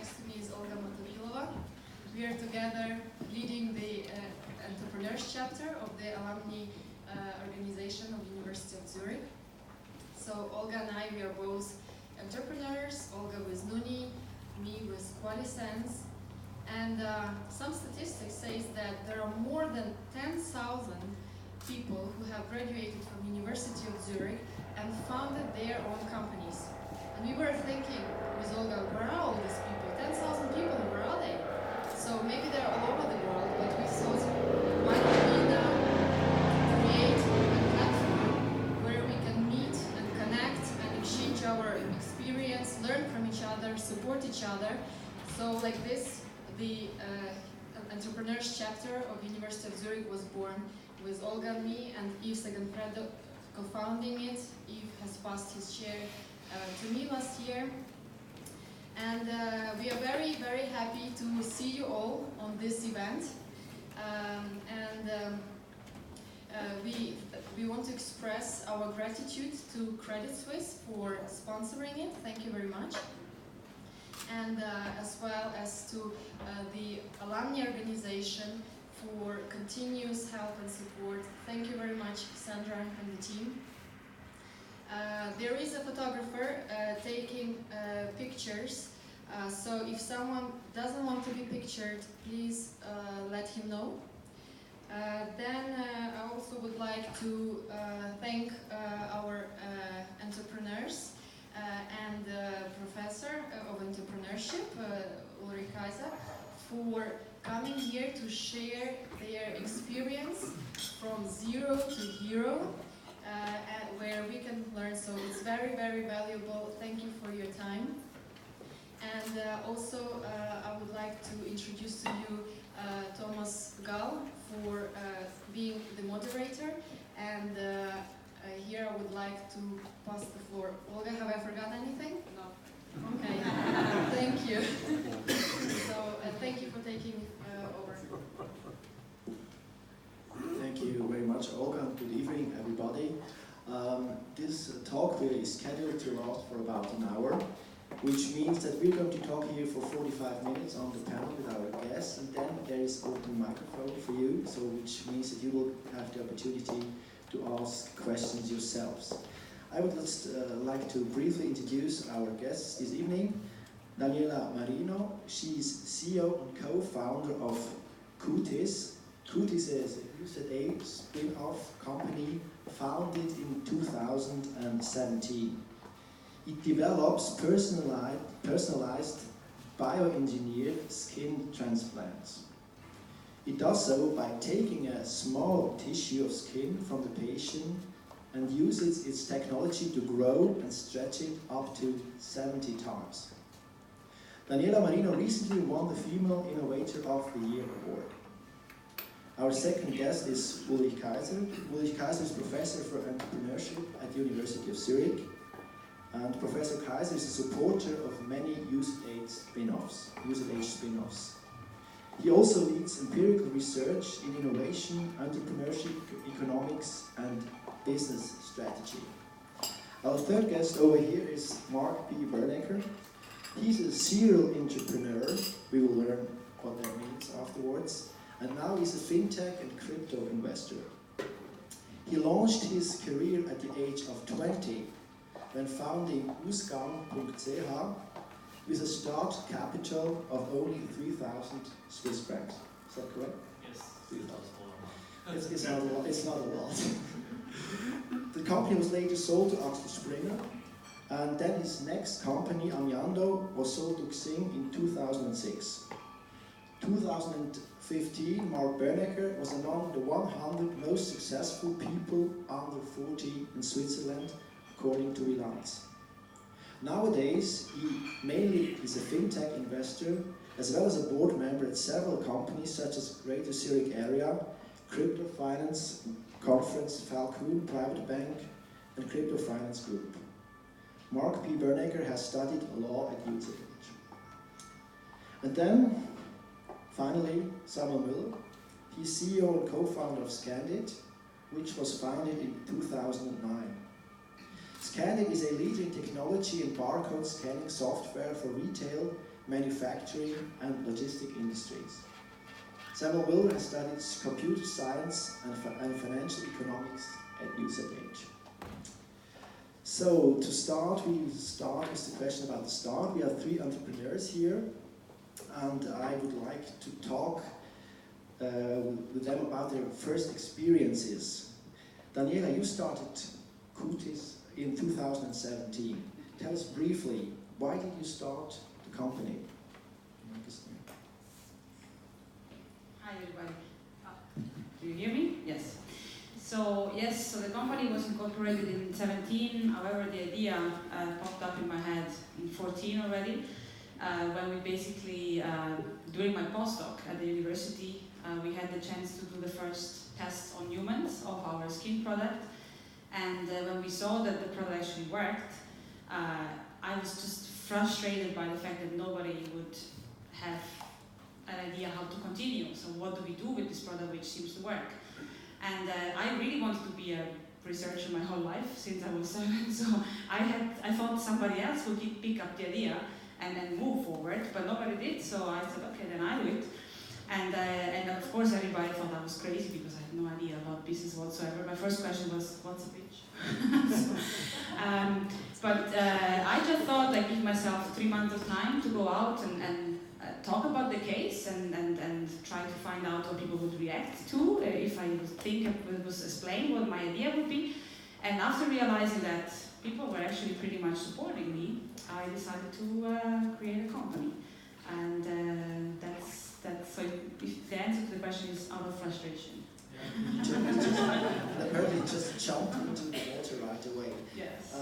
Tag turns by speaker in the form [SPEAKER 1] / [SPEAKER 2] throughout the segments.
[SPEAKER 1] next to me is Olga Motovilova. We are together leading the Entrepreneurs Chapter of the Alumni Organization of University of Zurich. So Olga and I, we are both entrepreneurs, Olga with NUNI, me with CUTISS. And some statistics say that there are more than 10,000 people who have graduated from University of Zurich and founded their own companies. And we were thinking with Olga, where are all these people? 10,000 people, where are they? So maybe they're all over the world, but we thought, why don't we now create a platform where we can meet and connect and exchange our experience, learn from each other, support each other. So like this, the Entrepreneurs Chapter of University of Zurich was born with Olga and me, and Yves Seganfredo co-founding it. Yves has passed his chair to me last year. And we are very, very happy to see you all on this event. We want to express our gratitude to Credit Suisse for sponsoring it. Thank you very much. And as well as to the Alumni Organization for continuous help and support. Thank you very much, Sandra and the team. There is a photographer taking pictures, so if someone doesn't want to be pictured, please let him know. Then I also would like to thank our entrepreneurs and professor of entrepreneurship, Ulrich Kaiser, for coming here to share their experience from zero to hero, where we can learn. So it's very, very valuable. Thank you for your time. And also I would like to introduce to you Thomas Gall for being the moderator. And here I would like to pass the floor. Olga, have I forgot anything? No. Okay, thank you. So thank you for taking over.
[SPEAKER 2] Thank you very much, Olga. Good evening, everybody. This talk is scheduled to last for about an hour, which means that we're going to talk here for 45 minutes on the panel with our guests, and then there is open microphone for you, so which means that you will have the opportunity to ask questions yourselves. I would just like to briefly introduce our guests this evening. Daniela Marino, she's CEO and co-founder of CUTISS. CUTISS is a UZH spin-off company founded in 2017. It develops personalized bioengineered skin transplants. It does so by taking a small tissue of skin from the patient and uses its technology to grow and stretch it up to 70 times. Daniela Marino recently won the Female Innovator of the Year award. Our second guest is Ulrich Kaiser. Ulrich Kaiser is Professor for Entrepreneurship at the University of Zurich. And Professor Kaiser is a supporter of many UZH spin-offs. He also leads empirical research in innovation, entrepreneurship, economics, and business strategy. Our third guest over here is Marc P. Bernegger. He's a serial entrepreneur. We will learn what that means afterwards. And now he's a fintech and crypto investor. He launched his career at the age of 20 when founding Usgang.ch with a start capital of only 3,000 Swiss francs. Is that correct?
[SPEAKER 3] Yes,
[SPEAKER 2] 3,000. It's not a lot. The company was later sold to Axel Springer, and then his next company, Amiando, was sold to Xing in 2006. 2015, Marc Bernegger was among the 100 most successful people under 40 in Switzerland, according to Relance. Nowadays, he mainly is a fintech investor, as well as a board member at several companies such as Greater Zurich Area, Crypto Finance Conference, Falcon Private Bank, and Crypto Finance Group. Marc P. Bernegger has studied law at UZH. And then, finally, Samuel Mueller. He's CEO and co-founder of Scandit, which was founded in 2009. Scandit is a leader in technology and barcode scanning software for retail, manufacturing, and logistic industries. Samuel Mueller has studied computer science and financial economics at UZH. So to start, we start with the question about the start. We have 3 entrepreneurs here, and I would like to talk with them about their first experiences. Daniela, you started CUTISS in 2017. Tell us briefly, why did you start the company?
[SPEAKER 3] Hi everybody. Do you hear me? Yes. So the company was incorporated in 17. However, the idea popped up in my head in 14 already, when we basically, during my postdoc at the university, we had the chance to do the first tests on humans of our skin product. And when we saw that the product actually worked, I was just frustrated by the fact that nobody would have an idea how to continue. So what do we do with this product which seems to work? And I really wanted to be a researcher my whole life since I was 7. So I thought somebody else would pick up the idea and then move forward, but nobody did. So I said, okay, then I do it. And of course everybody thought I was crazy because I had no idea about business whatsoever. My first question was, what's a pitch? But I just thought I'd give myself 3 months of time to go out and talk about the case and try to find out what people would react to if I would think it was explain what my idea would be. And after realizing that people were actually pretty much supporting me, I decided to create a company. And that's so if the answer to the question is out of frustration.
[SPEAKER 2] Apparently just jumped into the water right away.
[SPEAKER 3] Yes.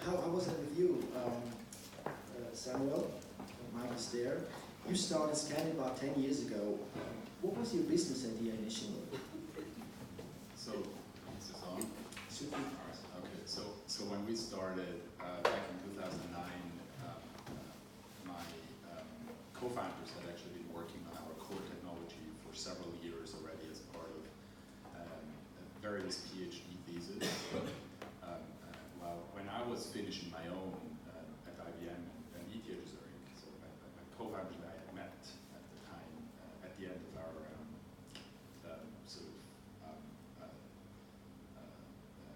[SPEAKER 2] How was it with you, Samuel? Mike is there. You started Scandit about 10 years ago. What was your business idea initially?
[SPEAKER 4] So, is this on?
[SPEAKER 2] Super.
[SPEAKER 4] Okay, so when we started back in 2009, my co-founders had actually been working on our core technology for several years already as part of various PhD theses. Well, when I was finishing my own at IBM and UZH, so my co-founders and I had met at the time at the end of our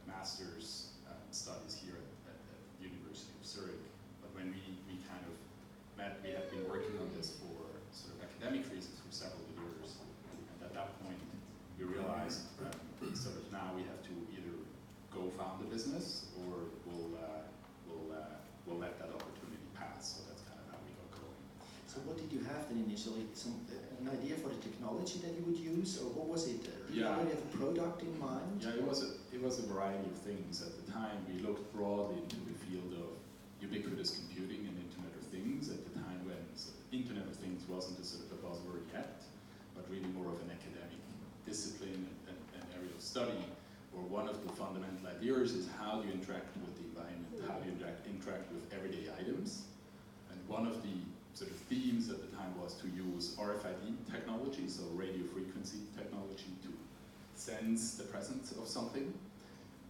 [SPEAKER 4] master's studies here at the University of Zurich. But when we kind of met, we had been working on this for sort of academic reasons for several years. And at that point, we realized sort of now we have to either go found the business or we'll let that opportunity pass. So that's kind of how we got going.
[SPEAKER 2] So what did you have then initially? An idea for the technology that you would use, or what was it? Did you already have a product in mind?
[SPEAKER 4] Yeah, it was a variety of things. At the time, we looked broadly into the field of ubiquitous computing and Internet of Things at the time when Internet of Things wasn't a sort of a buzzword yet, but really more of an academic discipline and area of study, where one of the fundamental ideas is how do you interact with the environment, how do you interact with everyday items. And one of the sort of themes at the time was to use RFID technology, so radio frequency technology, to sense the presence of something,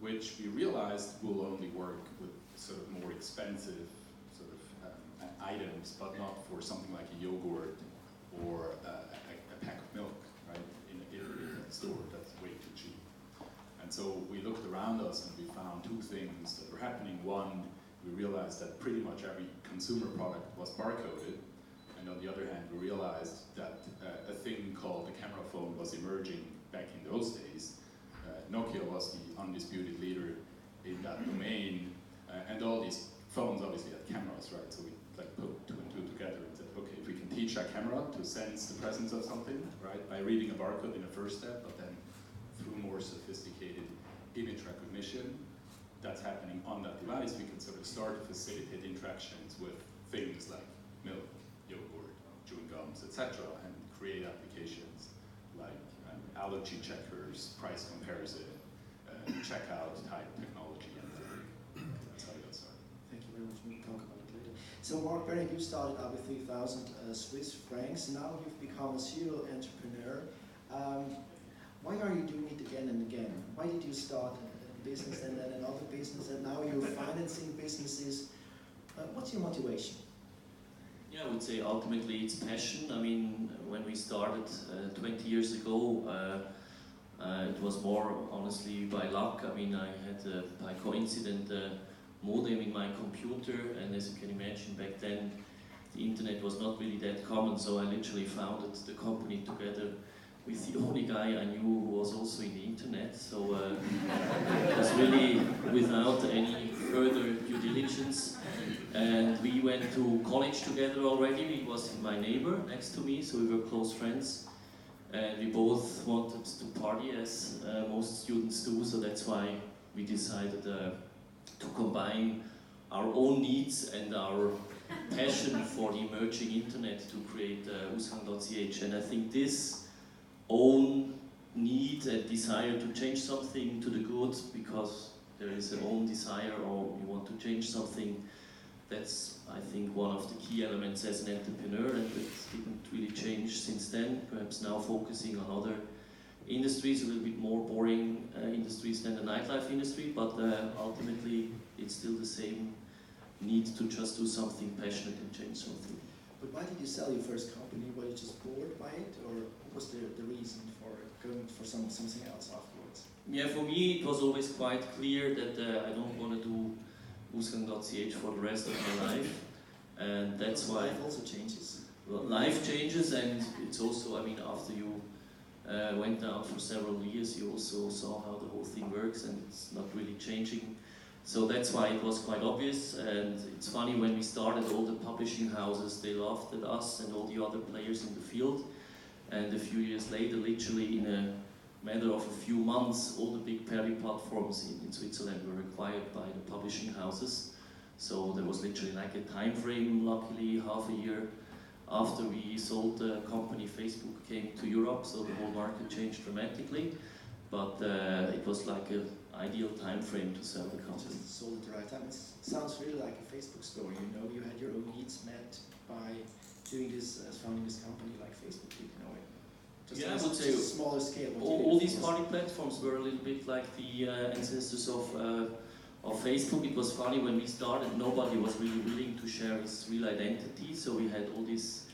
[SPEAKER 4] which we realized will only work with sort of more expensive sort of items, but not for something like a yogurt or a pack of milk, right, in a store that's way too cheap. And so we looked around us and we found 2 things that were happening. One, we realized that pretty much every consumer product was barcoded, and on the other hand, we realized that a thing called the camera phone was emerging back in those days. Nokia was the undisputed leader in that domain, and all these phones obviously had cameras, right? So we like put 2 and 2 together and said, okay, if we can teach a camera to sense the presence of something, right, by reading a barcode in a first step, but then through more sophisticated image recognition that's happening on that device, we can sort of start to facilitate interactions with things like milk, yogurt, chewing gums, etc., and create applications like allergy checkers, price comparison, checkout type technology, and that's how we got started.
[SPEAKER 2] Thank you very much. We'll talk about it later. So Marc P, you started out with 3,000 Swiss francs. Now you've become a serial entrepreneur. Why are you doing it again and again? Why did you start a business and then another business and now you're financing businesses? What's your motivation?
[SPEAKER 5] Yeah, I would say ultimately it's passion. I mean, when we started 20 years ago, it was more honestly by luck. I mean, I had by coincidence a modem in my computer, and as you can imagine, back then the internet was not really that common, so I literally founded the company together with the only guy I knew who was also in the internet. So it was really without any further due diligence. And we went to college together already. He was my neighbor next to me, so we were close friends. And we both wanted to party, as most students do, so that's why we decided to combine our own needs and our passion for the emerging internet to create UZH. And I think this own need and desire to change something to the good, because there is an own desire or you want to change something, that's, I think, one of the key elements as an entrepreneur, and it didn't really change since then. Perhaps now focusing on other industries, a little bit more boring industries than the nightlife industry, but ultimately it's still the same need to just do something passionate and change something.
[SPEAKER 2] But why did you sell your first company? Were you just bored by it, or what was the reason for going for something else afterwards?
[SPEAKER 5] Yeah, for me it was always quite clear that I don't want to do UZH for the rest of my life, and that's why
[SPEAKER 2] life also changes.
[SPEAKER 5] Well, life changes, and it's also, I mean, after you went out for several years, you also saw how the whole thing works, and it's not really changing. So that's why it was quite obvious. And it's funny, when we started, all the publishing houses, they laughed at us and all the other players in the field. And a few years later, literally in a matter of a few months, all the big Perry platforms in Switzerland were acquired by the publishing houses. So there was literally like a time frame, luckily half a year after we sold the company, Facebook came to Europe, so the whole market changed dramatically. But it was like an ideal time frame to sell the company.
[SPEAKER 2] Just sold at the right time. It sounds really like a Facebook story, you know, you had your own needs met by doing this, founding this company like Facebook did, in a way. Just
[SPEAKER 5] yeah,
[SPEAKER 2] on
[SPEAKER 5] I would say
[SPEAKER 2] a smaller scale.
[SPEAKER 5] all these party platforms were a little bit like the ancestors of Facebook. It was funny, when we started, nobody was really willing to share his real identity, so we had all these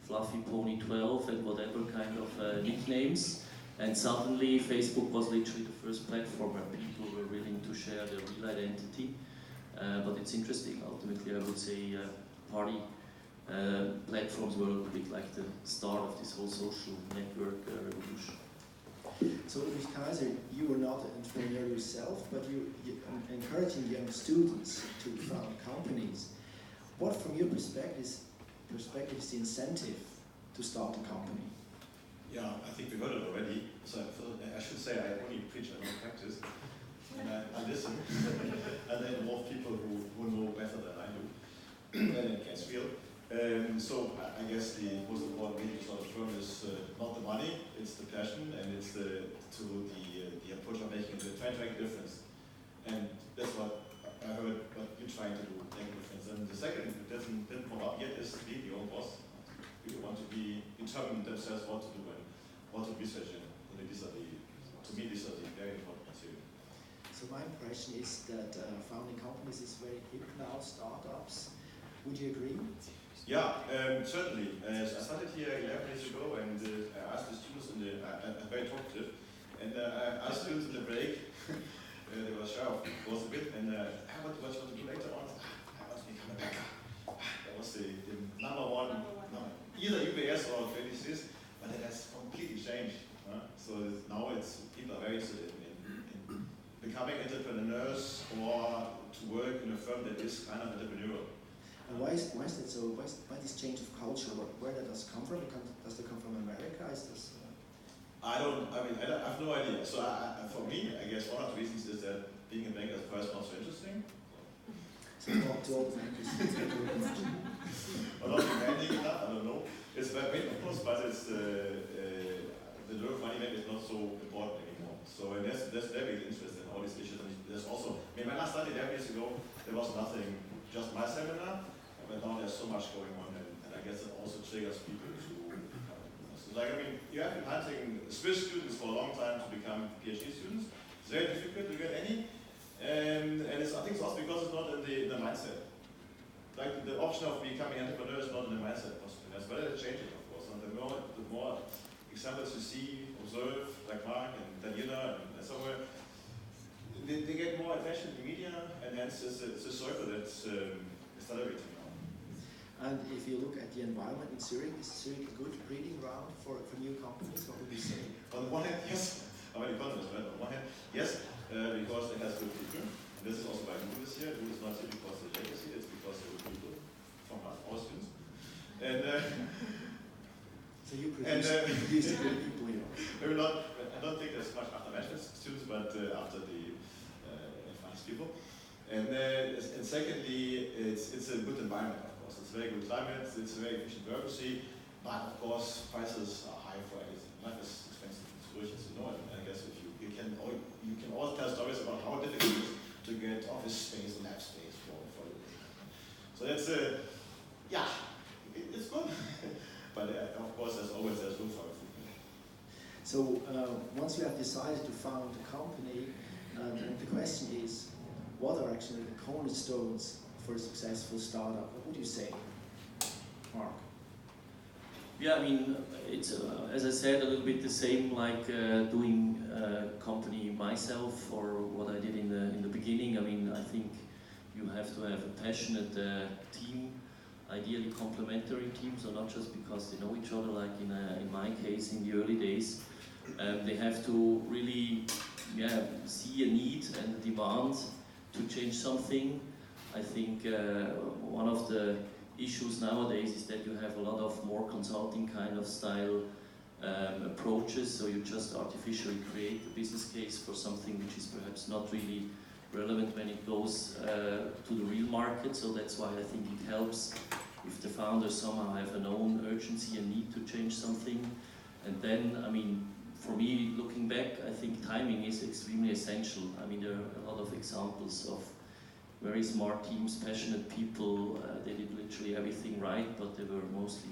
[SPEAKER 5] Fluffy Pony 12 and whatever kind of nicknames, and suddenly Facebook was literally the first platform where people were willing to share their real identity. But it's interesting, ultimately I would say party platforms were a little bit like the start of this whole social network revolution.
[SPEAKER 2] So Ulrich Kaiser, you were not an entrepreneur yourself, but you're encouraging young students to found companies. What, from your perspective, is the incentive to start a company?
[SPEAKER 6] Yeah, I think we heard it already. So I should say I only preach, I don't practice. And I listen. And I involve people who know better than I do, and it gets real. So I guess the most important thing to start a firm is not the money, it's the passion, and it's the approach I'm making, to try to make a difference. And that's what I heard what you're trying to do, make a difference. And the second that didn't come up yet is be your own boss. People want to be determined themselves what to do and what to research in. And to me, these are the very important material.
[SPEAKER 2] So my impression is that founding companies is very hip now, startups. Would you agree?
[SPEAKER 6] Yeah, certainly. I started here 11 years ago, and I asked the students I'm very talkative, and I asked students in the break, they were shy of course a bit, and what do you want to do later on? I want to become a banker. That was the number one. No, either UBS or CUTISS, but it has completely changed. So now people are very interested in becoming entrepreneurs or to work in a firm that is kind of entrepreneurial.
[SPEAKER 2] And why is that so? Why this change of culture? Where does it come from? Does it come from America? Is this?
[SPEAKER 6] I have no idea. So for me, I guess one of the reasons is that being a banker is first not so interesting.
[SPEAKER 2] So talk to all the bankers.
[SPEAKER 6] Or not demanding enough, I don't know. It's very, of course, but it's the work of money maybe is not so important anymore. So and that's very big interest in all these issues. And there's also, when I started 11 years ago, there was nothing, just my seminar, but now there's so much going on, and I guess it also triggers people to like, you have been hunting Swiss students for a long time to become PhD students. It's very difficult to get any, and I think it's also because it's not in the mindset. like the option of becoming entrepreneur is not in the mindset of entrepreneurs, but it's changing, of course. And the more examples you see, observe, like Marc and Daniela and somewhere, they get more attention in the media, and hence it's a circle that's accelerating now.
[SPEAKER 2] And if you look at the environment in Zurich, is Zurich a good breeding ground for new companies? What would you say?
[SPEAKER 6] On the one hand, yes. I'm an economist, right? On the one hand, yes, because it has good people. And this is also why I do this here. Do this not simply because of the legacy, it's because of the people from us, our students. And
[SPEAKER 2] so you produce the good people, you know.
[SPEAKER 6] Maybe not. I don't think there's much after management students, but after the advanced people. And secondly, it's a good environment, of course. It's a very good climate. It's a very efficient bureaucracy, but of course prices are high for everything. Life is expensive in Zurich, as you know. And I guess if you can all tell stories about how difficult it is to get office space, lab space for you. So that's yeah, it's good. But of course, there's room for improvement.
[SPEAKER 2] So once you have decided to found a company, and the question is, what are actually the cornerstones for a successful startup? What would you say, Marc?
[SPEAKER 5] Yeah, I mean, it's as I said, a little bit the same like doing a company myself or what I did in the beginning. I mean, I think you have to have a passionate team, ideally complementary team, so not just because they know each other, like in my case in the early days. They have to really see a need and a demand to change something. I think one of the issues nowadays is that you have a lot of more consulting kind of style approaches, so you just artificially create a business case for something which is perhaps not really relevant when it goes to the real market. So that's why I think it helps if the founders somehow have an own urgency and need to change something. And then, I mean, for me, looking back, I think timing is extremely essential. I mean, there are a lot of examples of very smart teams, passionate people. They did literally everything right, but they were mostly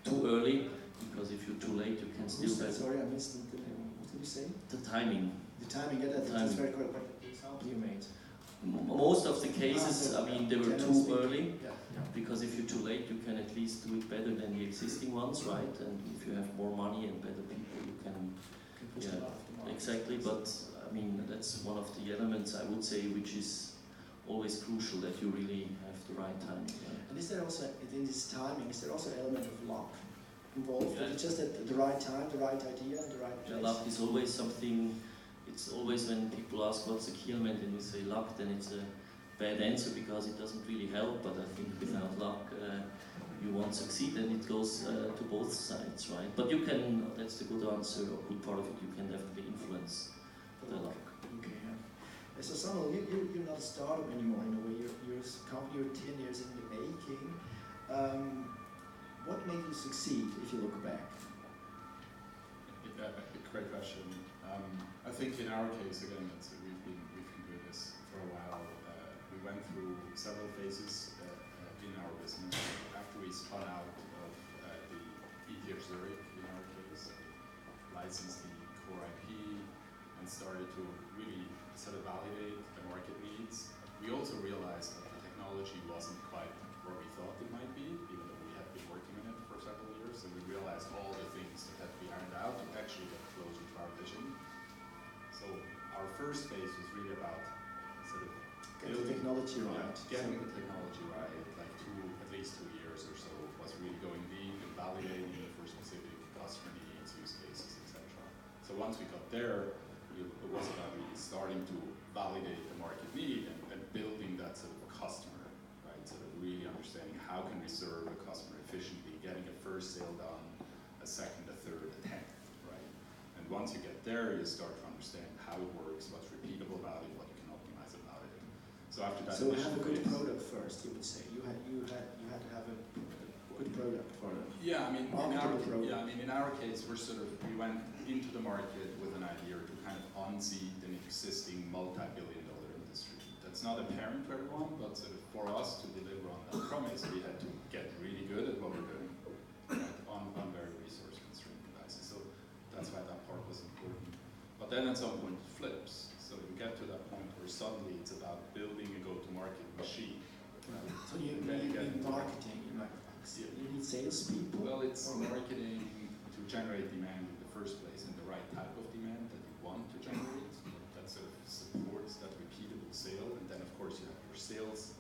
[SPEAKER 5] too early, because if you're too late, you can still...
[SPEAKER 2] Sorry, I missed the name. What did you say?
[SPEAKER 5] The timing.
[SPEAKER 2] The timing, yeah, that's very correct. But the example you made.
[SPEAKER 5] Most of the cases, I mean, they were too early,
[SPEAKER 2] yeah.
[SPEAKER 5] because if you're too late, you can at least do it better than the existing ones, right? And if you have more money and better people, you can
[SPEAKER 2] push them off the market.
[SPEAKER 5] Exactly, but I mean, that's one of the elements, I would say, which is always crucial, that you really have the right timing. Yeah.
[SPEAKER 2] And is there also, in this timing, is there also an element of luck involved?
[SPEAKER 5] Yeah.
[SPEAKER 2] That it's just at the right time, the right idea, and the right place?
[SPEAKER 5] Yeah, luck is always something. It's always when people ask what's the key element and you say luck, then it's a bad answer because it doesn't really help. But I think without luck, you won't succeed, and it goes to both sides, right? But you can, that's the good answer, or good part of it, you can definitely influence the luck.
[SPEAKER 2] Okay, yeah. So Samuel, you're not a startup anymore in a way. You're 10 years in the making. What made you succeed if you look back?
[SPEAKER 4] Great question. I think in our case, again, we've been doing this for a while. We went through several phases in our business. After we spun out of the ETH Zurich, in our case, we licensed the core IP and started to really sort of validate the market needs. We also realized that the technology wasn't quite where we thought it might be, even though we had been working on it for several years, and we realized all the things that had to be ironed out to actually get closer to our vision. So our first phase was really about sort of
[SPEAKER 2] Get the technology right.
[SPEAKER 4] Getting the technology right, like at least 2 years or so, was really going deep and validating it for specific customer needs, use cases, etc. So once we got there, it was about really starting to validate the market need and building that sort of customer, right? Sort of really understanding how can we serve a customer efficiently, getting a first sale done, a second, a third, a 10th, right? And once you get there, you start to understand how it works, what's repeatable about it, what you can optimize about it. So after that,
[SPEAKER 2] so have a good product first, you would say. You had to have a good product for it.
[SPEAKER 4] Yeah, I mean, in our case, we went into the market with an idea to kind of unseat an existing multi-billion-dollar industry. That's not apparent to everyone, but sort of for us to deliver on that promise, we had to get really good at what we're doing, right, on very resource-constrained devices. So that's why that part was important. But then at some point it flips. So you get to that point where suddenly it's about building a go-to-market machine,
[SPEAKER 2] So you need marketing, you need salespeople?
[SPEAKER 4] Well, it's marketing to generate demand in the first place, and the right type of demand that you want to generate. That sort of supports that repeatable sale, and then of course you have your sales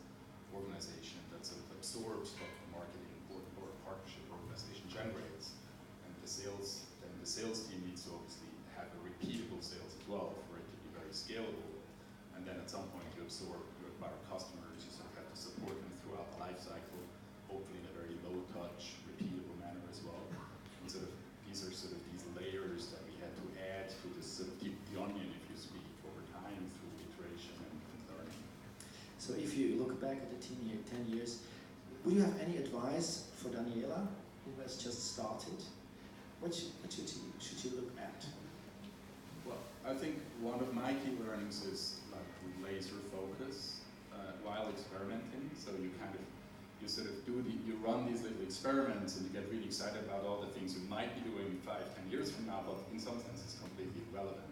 [SPEAKER 4] organization that sort of absorbs what the marketing or partnership organization generates, and the sales team needs to obviously have a repeatable sales as well for it to be very scalable, and then at some point you acquire customers, you sort of have to support them throughout the life cycle, hopefully in a very low touch, repeatable manner as well. And sort of these are sort of these layers that we had to add to this sort of the onion, if you speak, over time through iteration and learning.
[SPEAKER 2] So if you look back at the 10 years, would you have any advice for Daniela, who has just started? What should she look at?
[SPEAKER 4] Well, I think one of my key learnings is like laser focus while experimenting. So you sort of you run these little experiments and you get really excited about all the things you might be doing 5-10 years from now, but in some sense it's completely irrelevant.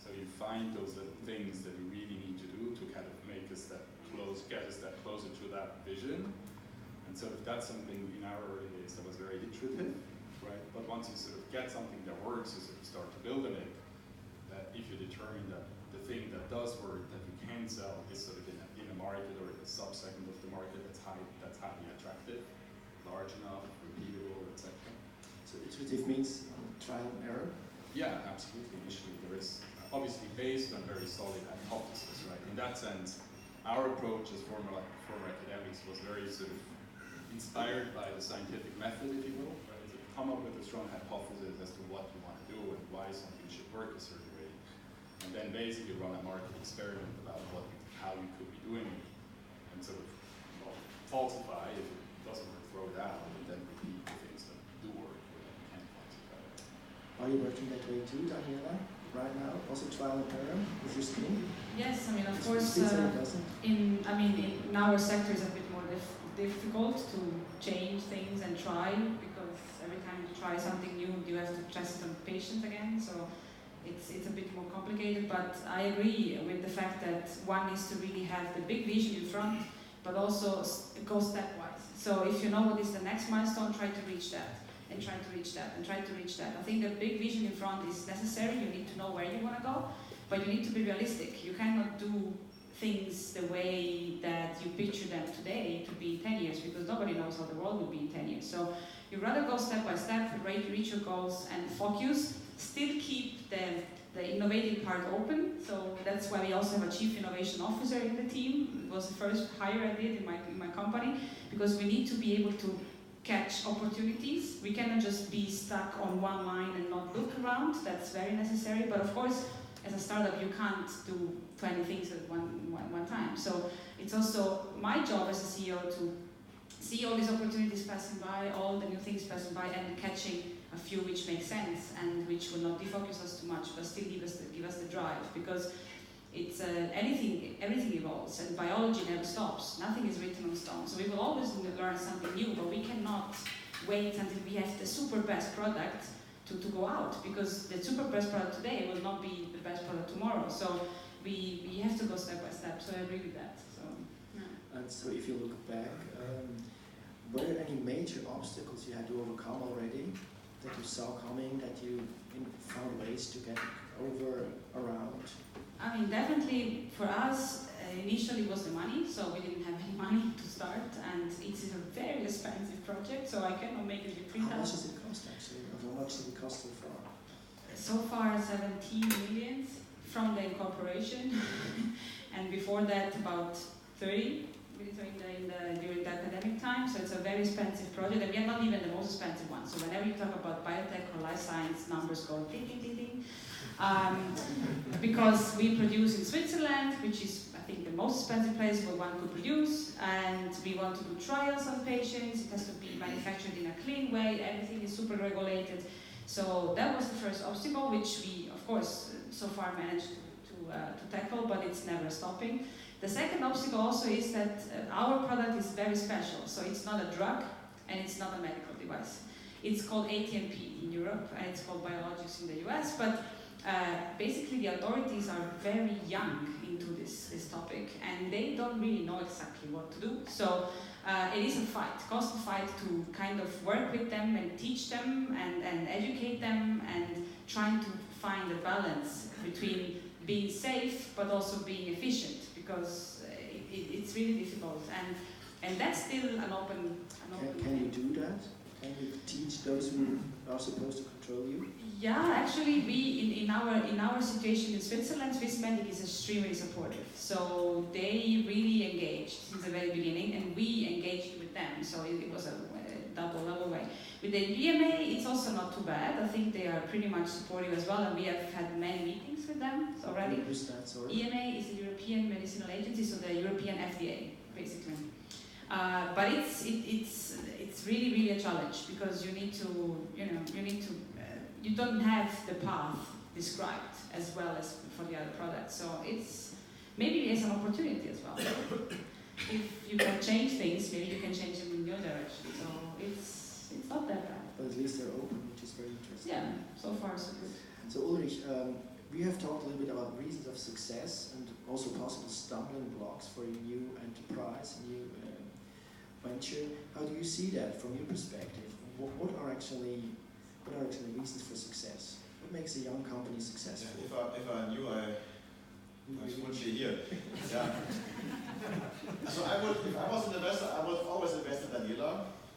[SPEAKER 4] So you find those little things that you really need to do to kind of make a step get a step closer to that vision. And sort of that's something in our early days that was very iterative, right? But once you sort of get something that works, you sort of start to build on it. That if you determine that the thing that does work, that you can sell, is sort of in a market or in a subsegment of the market that's highly attractive, large enough, repeatable, etc.
[SPEAKER 2] So iterative means trial and error?
[SPEAKER 4] Yeah, absolutely. Initially, there is obviously based on very solid hypothesis, right? In that sense, our approach as former academics was very sort of inspired by the scientific method, if you will, right? To come up with a strong hypothesis as to what you want to do and why something should work a certain way, and then basically run a market experiment about how you could be doing it, and sort of falsify if it doesn't work, throw it out, and then repeat the things that do work or that you can falsify.
[SPEAKER 2] Are you working that way too, Daniela, right now? Also trial and error with your skin?
[SPEAKER 3] Yes, I mean, of course, in our sector is a bit more difficult to change things and try, because every time you try something new, you have to test it on patients again, so it's a bit more complicated, but I agree with the fact that one needs to really have the big vision in front, but also go stepwise. So if you know what is the next milestone, try to reach that, and try to reach that, and try to reach that. I think the big vision in front is necessary. You need to know where you want to go, but you need to be realistic. You cannot do things the way that you picture them today to be 10 years, because nobody knows how the world will be in 10 years. So you rather go step by step, reach your goals, and focus. Still keep the innovative part open. So that's why we also have a chief innovation officer in the team. It was the first hire I did in my company, because we need to be able to catch opportunities. We cannot just be stuck on one line and not look around. That's very necessary. But of course, as a startup, you can't do 20 things at one time. So it's also my job as a CEO to see all these opportunities passing by, all the new things passing by, and catching a few which make sense and which will not defocus us too much, but still give us the drive, because it's everything evolves, and biology never stops. Nothing is written on stone, so we will always learn something new, but we cannot wait until we have the super best product to go out, because the super best product today will not be the best product tomorrow. So we have to go step by step. So I agree with that. So yeah.
[SPEAKER 2] And so if you look back, were there any major obstacles you had to overcome already, that you saw coming, that you found ways to get over, around?
[SPEAKER 3] I mean, definitely for us, initially was the money, so we didn't have any money to start, and it is a very expensive project, so I cannot make it with 3,000.
[SPEAKER 2] How much does it cost actually? How much did it cost so far?
[SPEAKER 3] So far, 17 million from the incorporation, and before that, about 30 during the academic time. So it's a very expensive project, and we are not even the most expensive one. So whenever you talk about biotech or life science, numbers go ding, ding, ding, ding. Because we produce in Switzerland, which is, I think, the most expensive place where one could produce, and we want to do trials on patients. It has to be manufactured in a clean way. Everything is super regulated. So that was the first obstacle, which we, of course, so far managed to tackle, but it's never stopping. The second obstacle also is that our product is very special. So it's not a drug, and it's not a medical device. It's called ATMP in Europe, and it's called biologics in the US, but basically the authorities are very young in into this topic, and they don't really know exactly what to do. So it is a fight, constant fight to kind of work with them and teach them and educate them and trying to find a balance between being safe but also being efficient, because it's really difficult, and that's still an open
[SPEAKER 2] Can you do that? Can you teach those who are supposed to control you?
[SPEAKER 3] Yeah, actually, we in our situation in Switzerland, Swissmedic is extremely supportive. So they really engaged since the very beginning, and we engaged with them. So it was a double way. With the EMA, it's also not too bad. I think they are pretty much supportive as well, and we have had many meetings with them already.
[SPEAKER 2] Who's that, sorry?
[SPEAKER 3] EMA is the European Medicinal Agency, so the European FDA, basically. But it's really a challenge, because you need to you don't have the path described as well as for the other products. So it's maybe there's an opportunity as well. If you can change things, maybe you can change them in your direction. So it's not that bad.
[SPEAKER 2] But at least they're open, which is very interesting.
[SPEAKER 3] Yeah, so far so good.
[SPEAKER 2] So Ulrich, we have talked a little bit about reasons of success and also possible stumbling blocks for a new enterprise, a new venture. How do you see that from your perspective? What are actually reasons for success? What makes a young company successful?
[SPEAKER 6] Yeah, if I knew I would be here. Yeah. So if I was an investor, I would always invest in Daniela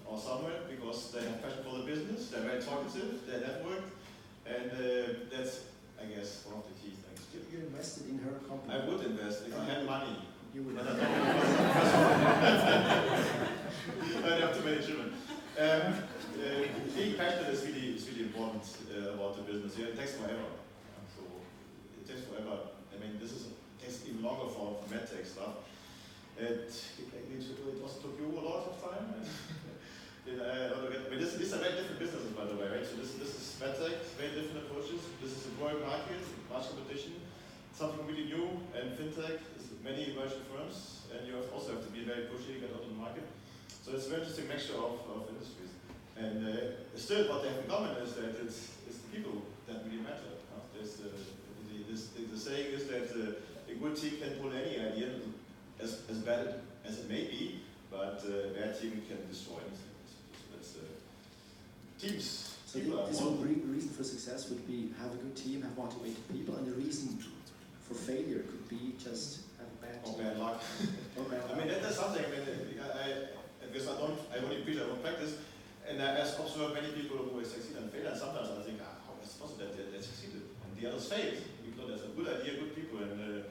[SPEAKER 6] or Samuel, because they have passion for the business, they're very talkative, they're networked, and that's, I guess, one of the key things.
[SPEAKER 2] You invested in her company?
[SPEAKER 6] I would invest if I had money.
[SPEAKER 2] You would.
[SPEAKER 6] But I don't have too many children. Being passionate is really important about the business. Yeah, it takes forever. So it takes forever. I mean, it takes even longer for medtech stuff. It also took you a lot of time. These are very different businesses, by the way, right? So this is medtech, very different approaches. This is a growing market, large competition, something really new, and fintech is many emerging firms, and you also have to be very pushy, get out on the market. So it's a very interesting mixture of industries. And still, what they have in common is that it's the people that really matter. The saying is that a good team can pull any idea, as bad as it may be, but a bad team can destroy anything. So that's teams.
[SPEAKER 2] So this reason for success would be have a good team, have motivated people, and the reason for failure could be just have a bad team.
[SPEAKER 6] Or bad luck. I mean, that's something. Because I only preach, I don't practice, and I observe many people who succeed and fail, and sometimes I think, how is it possible that they succeeded and the others failed? Because there's a good idea, good people, and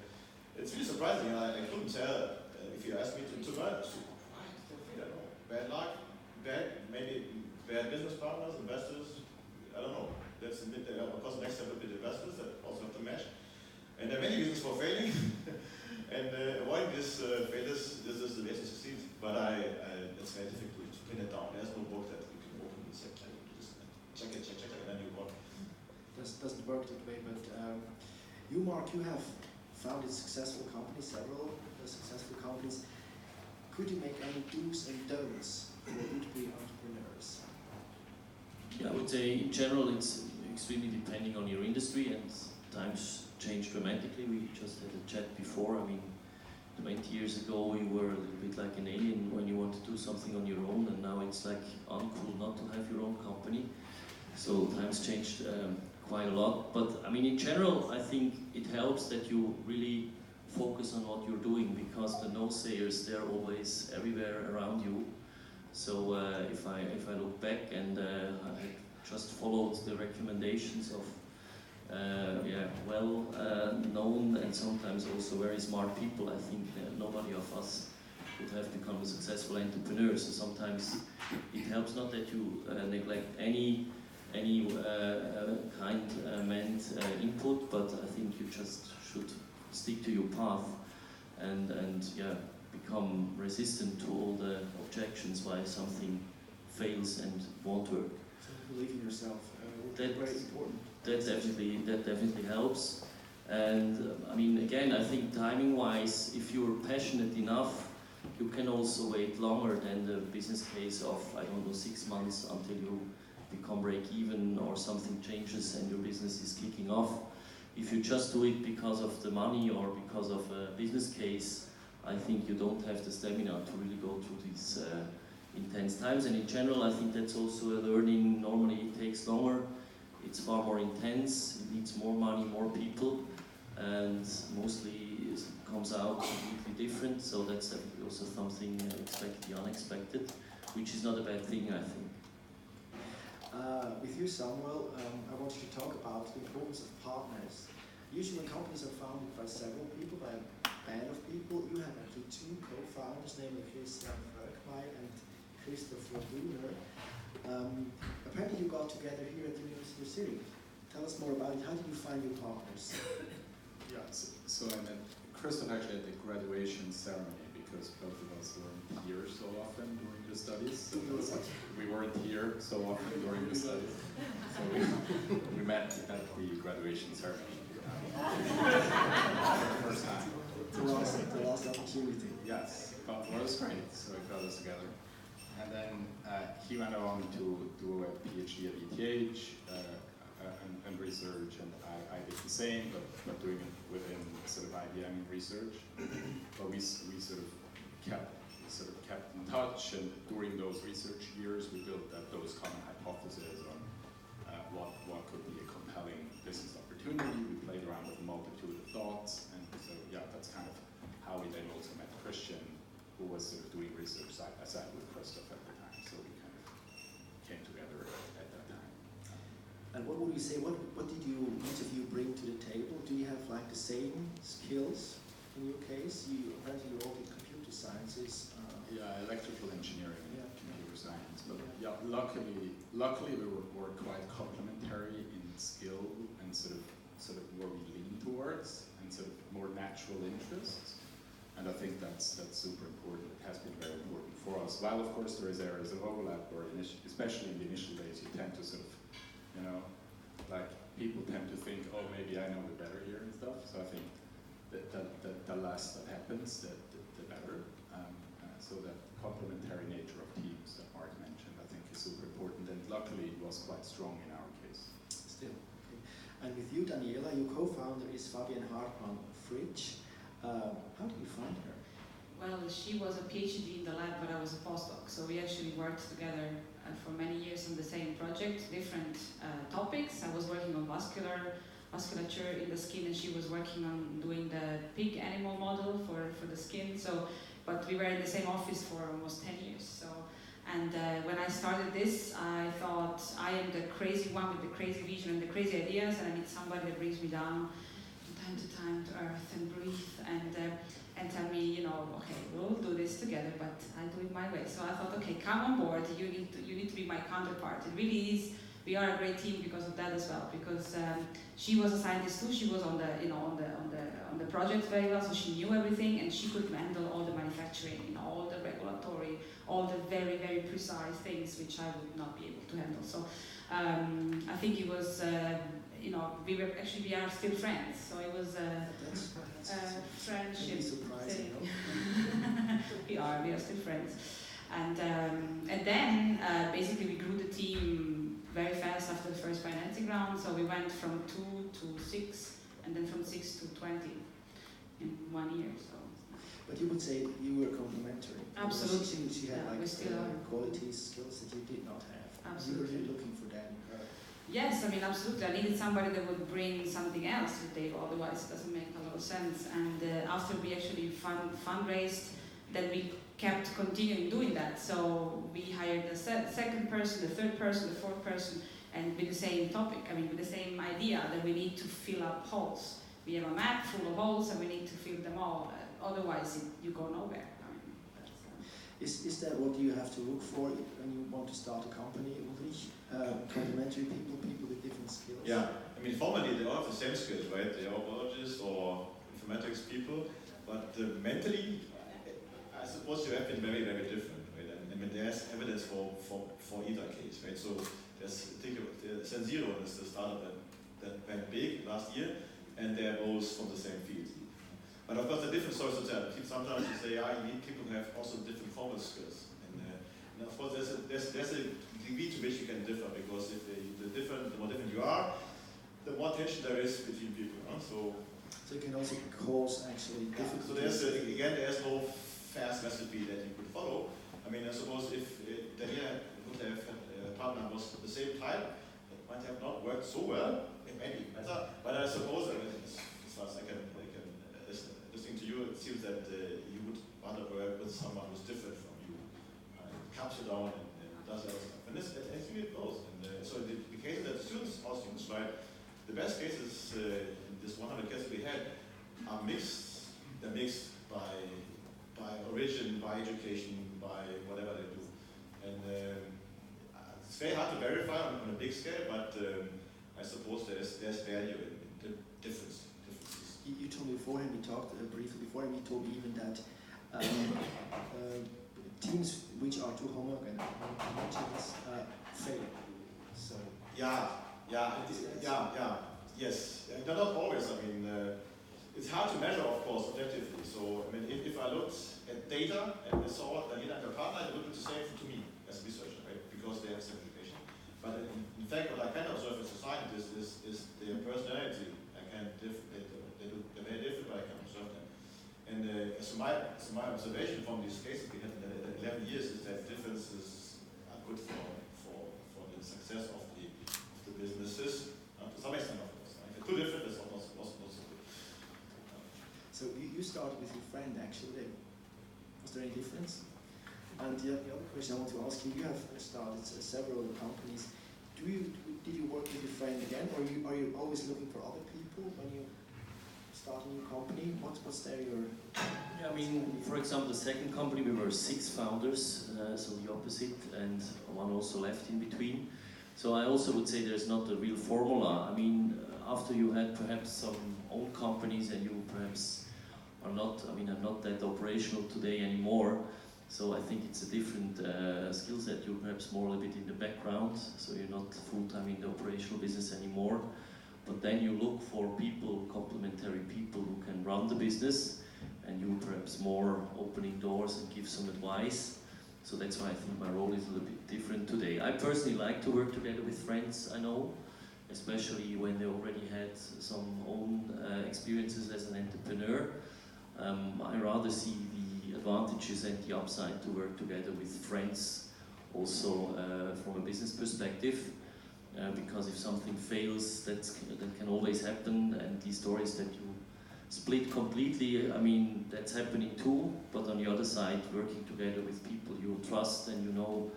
[SPEAKER 6] it's really surprising. I couldn't tell if you asked me to learn. Why did they fail? I don't know. Bad luck, maybe bad business partners, investors. I don't know. That's a bit. Of course, the next step would be the investors that also have to match. And there are many reasons for failing, and avoiding this failures. This is the way to succeed. But it's very difficult to pin it down. There's no book that you can open and say, check it, and then you work.
[SPEAKER 2] Doesn't work that way, but you, Marc, you have founded successful companies, several successful companies. Could you make any do's and don'ts for would-be entrepreneurs?
[SPEAKER 5] Yeah, I would say in general it's extremely depending on your industry, and times change dramatically. We just had a chat before. I mean, 20 years ago you were a little bit like an alien when you want to do something on your own, and now it's like uncool not to have your own company. So times changed quite a lot. But I mean, in general, I think it helps that you really focus on what you're doing, because the no-sayers, they're always everywhere around you. So if I look back and I had just followed the recommendations of well-known and sometimes also very smart people, I think nobody of us would have become a successful entrepreneur. So sometimes it helps not that you neglect any kind-meant input, but I think you just should stick to your path and become resistant to all the objections why something fails and won't work.
[SPEAKER 2] So believe in yourself.
[SPEAKER 5] That's
[SPEAKER 2] very important.
[SPEAKER 5] That definitely helps. And I mean, again, I think timing-wise, if you're passionate enough, you can also wait longer than the business case of, I don't know, 6 months until you become break-even or something changes and your business is kicking off. If you just do it because of the money or because of a business case, I think you don't have the stamina to really go through these intense times. And in general, I think that's also a learning. Normally it takes longer, it's far more intense, it needs more money, more people, and mostly it comes out completely different. So that's also something expected, the unexpected, which is not a bad thing, I think.
[SPEAKER 2] With you, Samuel, I wanted to talk about the importance of partners. Usually when companies are founded by several people, by a band of people, you have actually two co-founders, namely Christian Bergmeier and Christopher Brunner. Apparently you got together here at the University of Zurich. Tell us more about it. How did you find your partners?
[SPEAKER 4] Yeah, so I met Christoph actually at the graduation ceremony, because both of us weren't here so often during the studies. So we weren't here so often during the studies. So we met at the graduation ceremony. For the first time.
[SPEAKER 2] The last opportunity.
[SPEAKER 4] Yes, but it was great. So it got us together. And then he went on to do a PhD at ETH and research, and I did the same, but doing it within sort of IBM research. But we sort of kept in touch, and during those research years, we built up those common hypotheses on what could be a compelling business opportunity. We played around with a multitude of thoughts, and so yeah, that's kind of how we then also met Christian, who was sort of doing research side by side with Christoph at the time. So we kind of came together at that time.
[SPEAKER 2] And what would you say, what did each of you bring to the table? Do you have like the same skills in your case? Apparently you all did computer sciences.
[SPEAKER 4] Yeah, electrical engineering and
[SPEAKER 2] Yeah.
[SPEAKER 4] computer science. But yeah, luckily we were quite complementary in skill and sort of where we lean towards, and sort of more natural interests. And I think that's super important. It has been very important for us. While of course there is areas of overlap, where especially in the initial days, you tend to sort of, like people tend to think, oh, maybe I know it better here and stuff. So I think that the less that happens, the better. So that complementary nature of teams that Marc mentioned, I think, is super important. And luckily, it was quite strong in our case.
[SPEAKER 2] Still, okay. And with you, Daniela, your co-founder is Fabienne Hartmann-Fritsch. How did you find her?
[SPEAKER 3] Well, she was a PhD in the lab, but I was a postdoc. So we actually worked together for many years on the same project, different topics. I was working on vasculature in the skin, and she was working on doing the pig animal model for the skin. But we were in the same office for almost 10 years. So, and when I started this, I thought I am the crazy one with the crazy vision and the crazy ideas, and I need somebody that brings me down from time to earth and breathe and tell me, okay, we'll do this together, but I do it my way. So I thought, okay, come on board. You need to be my counterpart. It really is. We are a great team because of that as well. Because she was a scientist too. She was on the project very well, so she knew everything, and she could handle all the manufacturing, all the regulatory, all the very, very precise things which I would not be able to handle. So I think it was, we are still friends. So it was a friendship thing. we are still friends. And then basically we grew the team very fast after the first financing round. So we went from 2 to 6, and then from 6 to 20 in 1 year. So.
[SPEAKER 2] But you would say you were complementary.
[SPEAKER 3] Absolutely.
[SPEAKER 2] She had qualities, skills that you did not have.
[SPEAKER 3] Absolutely.
[SPEAKER 2] You were really looking for that in her.
[SPEAKER 3] Yes, I mean, absolutely. I needed somebody that would bring something else to the table, otherwise it doesn't make a lot of sense. And after we actually fundraised, then we kept continuing doing that. So we hired the second person, the third person, the fourth person, and with the same topic, with the same idea that we need to fill up holes. We have a map full of holes and we need to fill them all, otherwise you go nowhere.
[SPEAKER 2] Is that what you have to look for when you want to start a company, Ulrich? Complementary people with different skills?
[SPEAKER 6] Yeah, formally they all have the same skills, right? They are biologists or informatics people, but mentally, I suppose you have been very, very different, right? There's evidence for either case, right? So Senziro is the startup that went big last year, and they're both from the same field. But of course, the different stories to tell. Sometimes you say, you need people who have also different formal skills, and of course, there's a degree to which you can differ, because if the more different you are, the more tension there is between people. So
[SPEAKER 2] it can also cause actually difficulties.
[SPEAKER 6] So there's no fast recipe that you could follow. I mean, I suppose if Daniela would have had a partner who was the same type, it might have not worked so well. It may be better, but I suppose, I mean, as far as I can listening to you, it seems that you would rather work with someone who's different from you, calms you down and does other stuff. And this, I think it goes. And so the case that students right, the best cases in this 100 cases we had are mixed. They're mixed by origin, by education, by whatever they do. And it's very hard to verify on a big scale, but I suppose there's value in the differences.
[SPEAKER 2] You told me beforehand, we talked briefly beforehand, you told me even that teams which are too homogeneous fail. So yes. Not always. I mean, it's hard to measure, of course, objectively. So, I mean, if I looked at data and I saw Daniela and her partner, it would be the same to me as a researcher, right? Because they have the same education. But in fact, what I can observe as a scientist is their personality. They're very different, but I can observe them. And so my observation from these cases we had in 11 years is that differences are good for the success of the businesses, to some extent, of course. If they're too different, it's not so good. So you started with your friend, actually. Was there any difference? And the other question I want to ask you, you have started several companies. Did you work with your friend again, or are you always looking for other people when you start a new company? What's there your...
[SPEAKER 5] Yeah, I mean, for example, the second company, we were 6 founders, so the opposite, and one also left in between. So I also would say there's not a real formula. I mean, after you had perhaps some own companies and you perhaps are not, I mean, I'm not that operational today anymore. So I think it's a different skill set. You're perhaps more a little bit in the background, so you're not full-time in the operational business anymore. But then you look for people, complementary people who can run the business, and you perhaps more opening doors and give some advice. So that's why I think my role is a little bit different today. I personally like to work together with friends I know, especially when they already had some own experiences as an entrepreneur. I rather see the advantages and the upside to work together with friends, also from a business perspective. Because if something fails, that can always happen, and these stories that you split completely, I mean, that's happening too, but on the other side, working together with people you trust and you know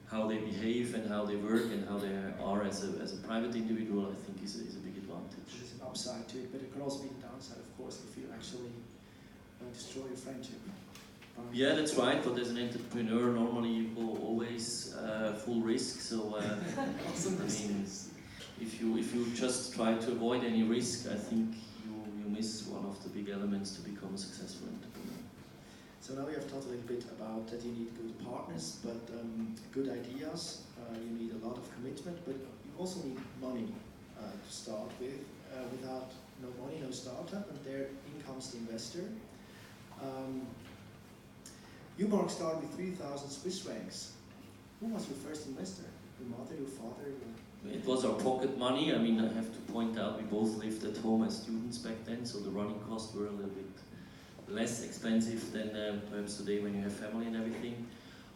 [SPEAKER 5] how they behave and how they work and how they are as a private individual, I think is a big advantage.
[SPEAKER 2] There's an upside to it, but it can also be the downside, of course, if you actually destroy your friendship.
[SPEAKER 5] Yeah, that's right, but as an entrepreneur, normally you go always full risk, so I mean, if you just try to avoid any risk, I think you miss one of the big elements to become a successful entrepreneur.
[SPEAKER 2] So now we have talked a little bit about that you need good partners, but good ideas, you need a lot of commitment, but you also need money to start with. Without no money, no startup, and there in comes the investor. You, Marc, started with 3,000 Swiss francs. Who was your first investor? Your mother, your father?
[SPEAKER 5] It was our pocket money. I mean, I have to point out we both lived at home as students back then, so the running costs were a little bit less expensive than perhaps today when you have family and everything.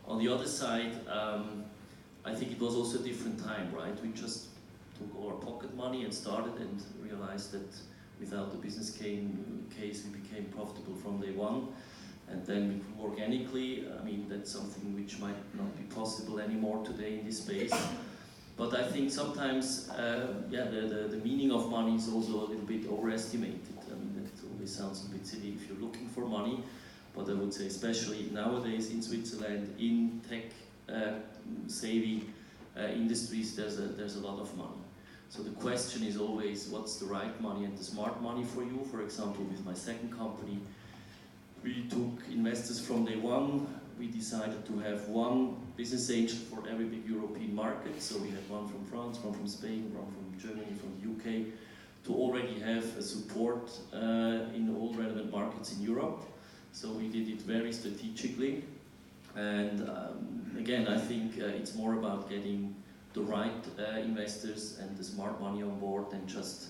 [SPEAKER 5] On the other side, I think it was also a different time, right? We just took all our pocket money and started and realized that without the business case we became profitable from day one. And then we grew organically. I mean, that's something which might not be possible anymore today in this space. But I think sometimes, the meaning of money is also a little bit overestimated. I mean, that always sounds a bit silly if you're looking for money. But I would say, especially nowadays in Switzerland, in tech-savvy industries, there's a lot of money. So the question is always, what's the right money and the smart money for you? For example, with my second company, we took investors from day one. We decided to have one business angel for every big European market. So we had one from France, one from Spain, one from Germany, from the UK, to already have a support in all relevant markets in Europe. So we did it very strategically. And again, I think it's more about getting the right investors and the smart money on board than just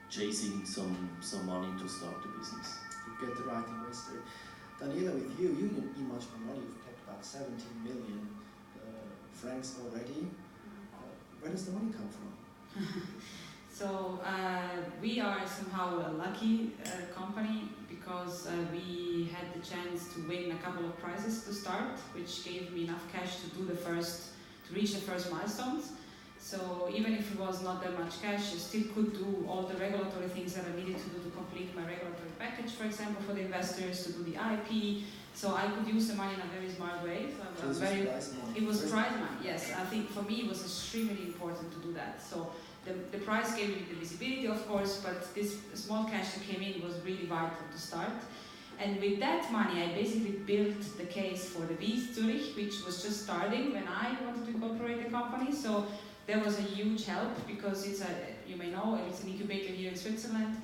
[SPEAKER 5] chasing some money to start the business.
[SPEAKER 2] To get the right investor. Daniela, with you need much more money. You've talked about 17 million francs already. Where does the money come from?
[SPEAKER 3] So we are somehow a lucky company because we had the chance to win a couple of prizes to start, which gave me enough cash to reach the first milestones. So even if it was not that much cash, I still could do all the regulatory things that I needed to do to complete my regulatory package, for example, for the investors, to do the IP. So I could use the money in a very smart way. So it was prize money, yes. I think for me it was extremely important to do that. So the prize gave me the visibility, of course, but this small cash that came in was really vital to start. And with that money, I basically built the case for the WIS Zurich, which was just starting when I wanted to incorporate the company. So that was a huge help because you may know, it's an incubator here in Switzerland,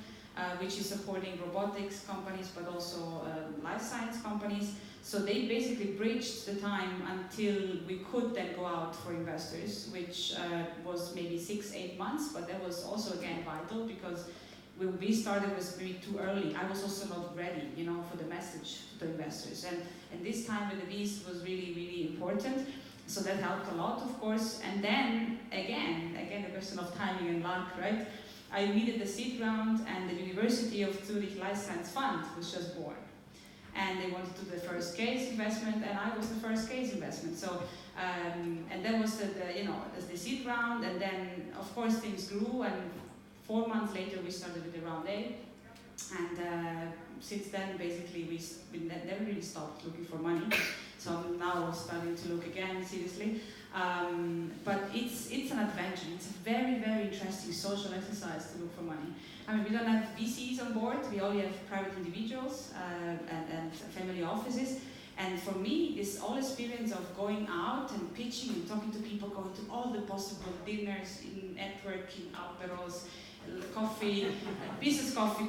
[SPEAKER 3] which is supporting robotics companies, but also life science companies. So they basically bridged the time until we could then go out for investors, which was maybe 6-8 months, but that was also again vital because when we started was maybe too early. I was also not ready, for the message to the investors. And this time with the WIS was really, really important. So that helped a lot, of course. And then, again, a question of timing and luck, right? I needed the seed round, and the University of Zurich Life Science Fund was just born. And they wanted to do the first case investment, and I was the first case investment. So, and that was the seed round, and then, of course, things grew, and 4 months later, we started with the round A. And since then, basically, we never really stopped looking for money. So I'm now starting to look again, seriously. But it's an adventure. It's a very, very interesting social exercise to look for money. I mean, we don't have VCs on board. We only have private individuals and family offices. And for me, this whole experience of going out and pitching and talking to people, going to all the possible dinners, networking, aperos, coffee, business lunch,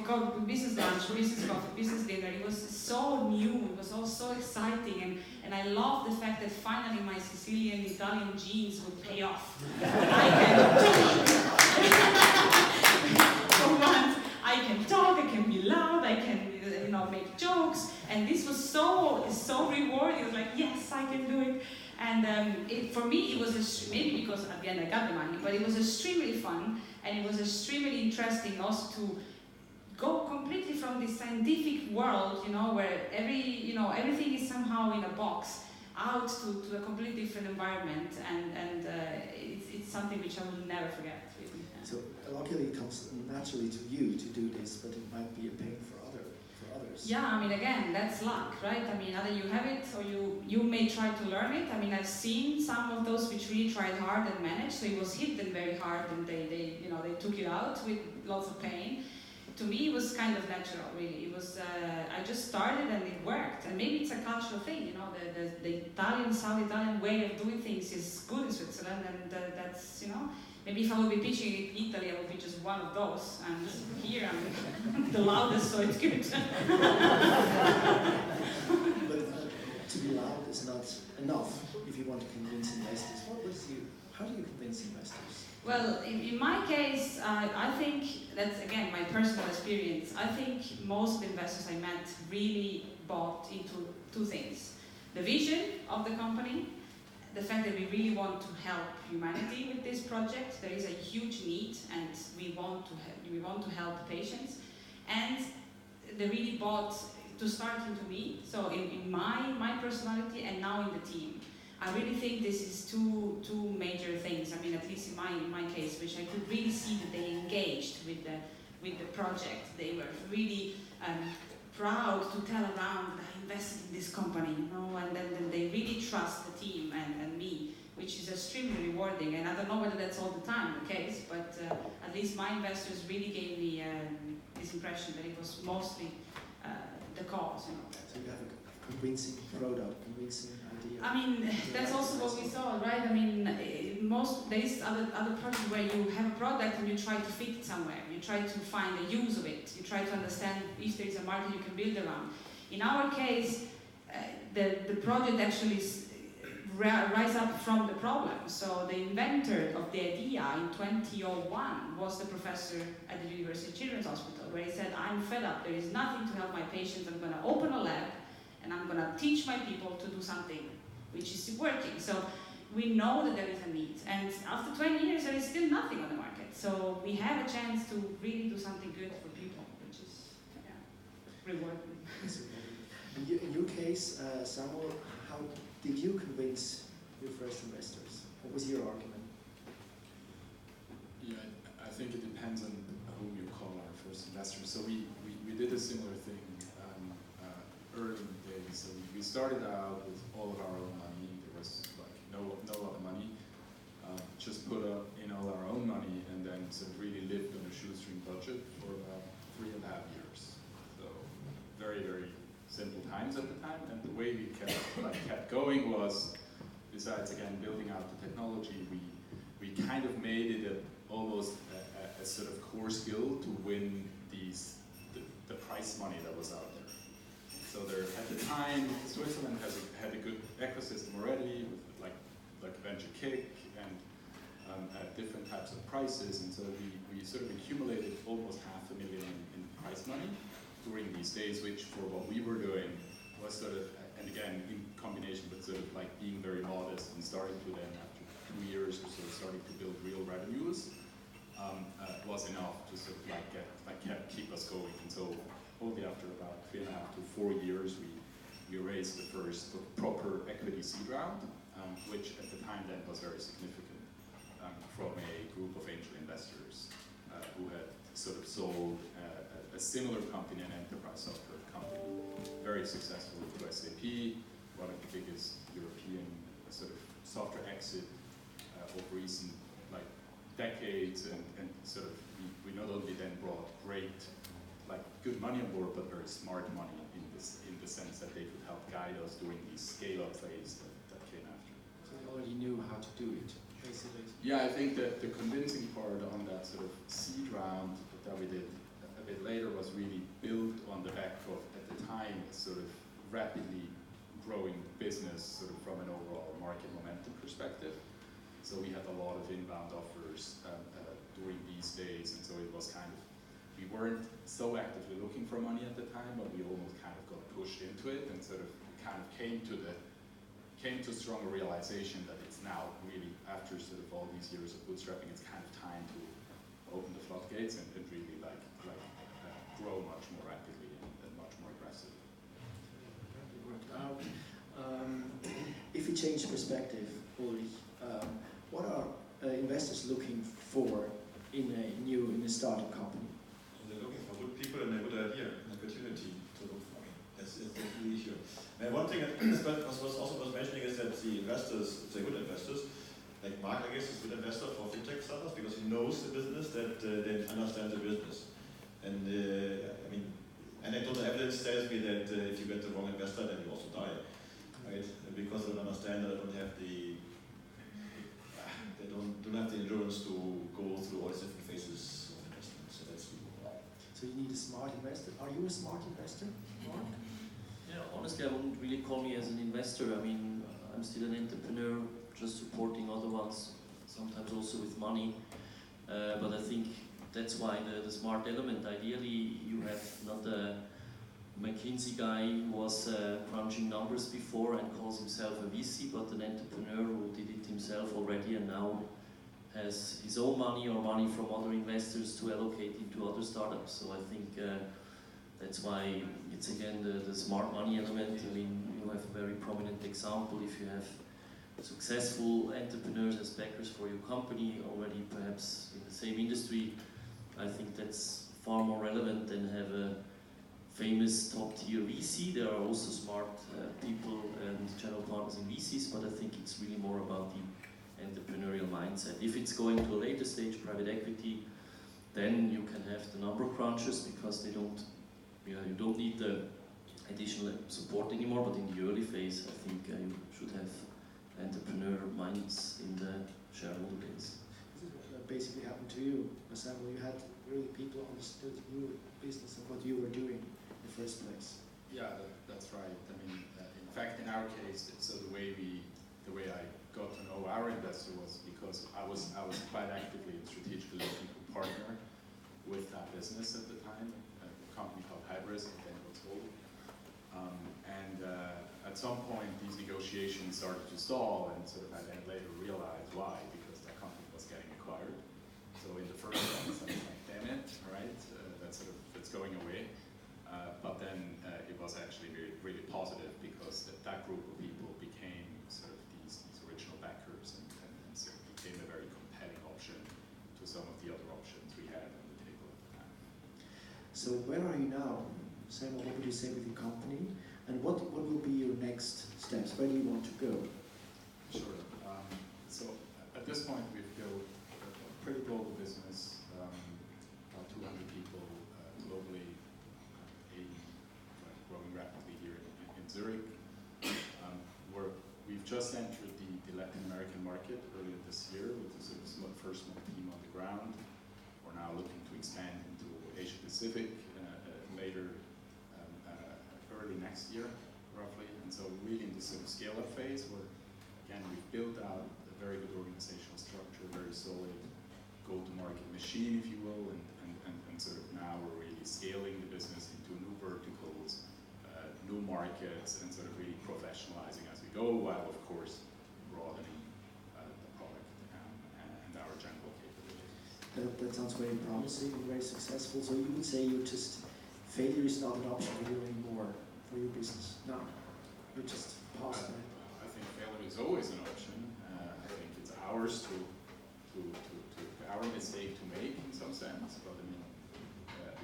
[SPEAKER 3] business coffee, business dinner. It was so new, it was all so exciting, and I love the fact that finally my Sicilian Italian genes would pay off. I can talk, I can be loud, I can make jokes, and this was so rewarding. It was like, yes, I can do it. And for me, it was maybe because at the end I got the money, but it was extremely fun, and it was extremely interesting also to go completely from this scientific world, where everything is somehow in a box, out to a completely different environment, and it's something which I will never forget. Really.
[SPEAKER 2] So luckily it comes naturally to you to do this, but it might be a pain for others.
[SPEAKER 3] Yeah, I mean, again, that's luck, right? I mean, either you have it or you may try to learn it. I mean, I've seen some of those which really tried hard and managed, so it was hit them very hard, and they took it out with lots of pain. To me, it was kind of natural, really. It was, I just started and it worked. And maybe it's a cultural thing, the South Italian way of doing things is good in Switzerland, and that's, maybe if I would be pitching in Italy, I would be just one of those. And here I'm the loudest, so it's good.
[SPEAKER 2] But to be loud is not enough if you want to convince investors. How do you convince investors?
[SPEAKER 3] Well, in my case, I think that's, again, my personal experience. I think most of the investors I met really bought into two things. The vision of the company, the fact that we really want to help humanity with this project. There is a huge need, and we want to help patients. And they really bought to start into me, so in my personality, and now in the team. I really think this is two major things. I mean, at least in my case, which I could really see that they engaged with the project. They were really proud to tell around that I invested in this company, and then they really trust the team and me, which is extremely rewarding. And I don't know whether that's all the time the case, but at least my investors really gave me this impression that it was mostly the cause.
[SPEAKER 2] So you have a convincing product, convincing idea.
[SPEAKER 3] I mean, that's also what we saw, right? I mean, there is other projects where you have a product and you try to fit it somewhere. You try to find a use of it. You try to understand if there is a market you can build around. In our case, the project actually rise up from the problem. So the inventor of the idea in 2001 was the professor at the University Children's Hospital, where he said, I'm fed up, there is nothing to help my patients, I'm going to open a lab and I'm going to teach my people to do something which is working. So we know that there is a need, and after 20 years there is still nothing on the market. So we have a chance to really do something good for people, which is rewarding.
[SPEAKER 2] In your case, Samuel, how did you convince your first investors? What was your argument?
[SPEAKER 4] Yeah, I think it depends on whom you call our first investor. So we did a similar thing early in the days. So we started out with all of our own money. There was like no other money. Just put in all our own money and then sort of really lived on a shoestring budget for about 3.5 years. So very, very simple times at the time, and the way we kept going was, besides again building out the technology, we kind of made it almost a sort of core skill to win the prize money that was out there. So there at the time, Switzerland had a good ecosystem already with like venture kick and different types of prizes, and so we sort of accumulated almost $500,000 in prize money during these days, which for what we were doing was sort of, and again, in combination with sort of like being very modest and starting to then after 2 years or so starting to build real revenues, was enough to sort of keep us going. And so only after about 3.5 to 4 years, we raised the first proper equity seed round, which at the time then was very significant, from a group of angel investors who had sort of sold a similar company, an enterprise software company, very successfully to SAP, one of the biggest European sort of software exit of recent decades, and sort of we not only then brought great good money on board, but very smart money in the sense that they could help guide us during these scale-up phase that came after.
[SPEAKER 2] So you already knew how to do it, basically.
[SPEAKER 4] Yeah, I think that the convincing part on that sort of seed round that we did a bit later was really built on the back of, at the time, sort of rapidly growing business sort of from an overall market momentum perspective. So we had a lot of inbound offers during these days, and so it was kind of, we weren't so actively looking for money at the time, but we almost kind of got pushed into it, and sort of kind of came to stronger realization that it's now really, after sort of all these years of bootstrapping, it's kind of time to open the floodgates and really grow much more rapidly and much more aggressively.
[SPEAKER 2] If you change perspective, Ulrich, what are investors looking for in a startup company?
[SPEAKER 6] They're looking for good people and a good idea, an opportunity to look for. That's the issue. And one thing that was also worth mentioning is that the investors, the good investors, like Marc, I guess, is a good investor for fintech startups because he knows the business, that they understand the business. And I mean, anecdotal evidence tells me that if you get the wrong investor, then you also die, right? Because they don't understand, they don't have the endurance to go through all these different phases of investment. So that's
[SPEAKER 2] So you need a smart investor. Are you a smart investor, Marc?
[SPEAKER 5] Yeah, honestly, I wouldn't really call me as an investor. I mean, I'm still an entrepreneur, just supporting other ones, sometimes also with money. But I think that's why the smart element. Ideally, you have not a McKinsey guy who was crunching numbers before and calls himself a VC, but an entrepreneur who did it himself already and now has his own money or money from other investors to allocate into other startups. So I think that's why it's again the smart money element. I mean, you have a very prominent example if you have successful entrepreneurs as backers for your company already perhaps in the same industry. I think that's far more relevant than have a famous top-tier VC. There are also smart people and general partners in VCs, but I think it's really more about the entrepreneurial mindset. If it's going to a later stage, private equity, then you can have the number crunchers because they don't, you don't need the additional support anymore. But in the early phase, I think you should have entrepreneur minds in the shareholder base.
[SPEAKER 2] This is what basically happened to you, Samuel. You had really people who understood your business and what you were doing in the first place.
[SPEAKER 4] Yeah, that's right. I mean, in fact, in our case, so the way we the way I got to know our investor was because I was quite actively and strategically looking to partner with that business at the time, a company called Hybris, and then got sold. At some point, these negotiations started to stall, and sort of I then later realized why, because that company was getting acquired. So in the first place, I was like, damn it, right? That's going away. But then it was actually really, really positive because that group of people became sort of these original backers and sort of became a very compelling option to some of the other options we had on the table at the time.
[SPEAKER 2] So where are you now? Samuel, what would you say with your company? And what will be your next steps? Where do you want to go?
[SPEAKER 4] Sure. So at this point, we've built a pretty global business, about 200 people globally, 80 growing rapidly here in Zurich. We've just entered the Latin American market earlier this year with the sort of first small team on the ground. We're now looking to expand into Asia Pacific later. Early next year, roughly, and so really in this sort of scale-up phase where, again, we've built out a very good organizational structure, very solid go-to-market machine, if you will, and sort of now we're really scaling the business into new verticals, new markets, and sort of really professionalizing as we go, while, of course, broadening the product and our general capabilities.
[SPEAKER 2] That sounds very promising and very successful. So you would say failure is not an option for you anymore for your business? No, you're just past that.
[SPEAKER 4] I think failure is always an option. I think it's ours our mistake to make in some sense. But I mean,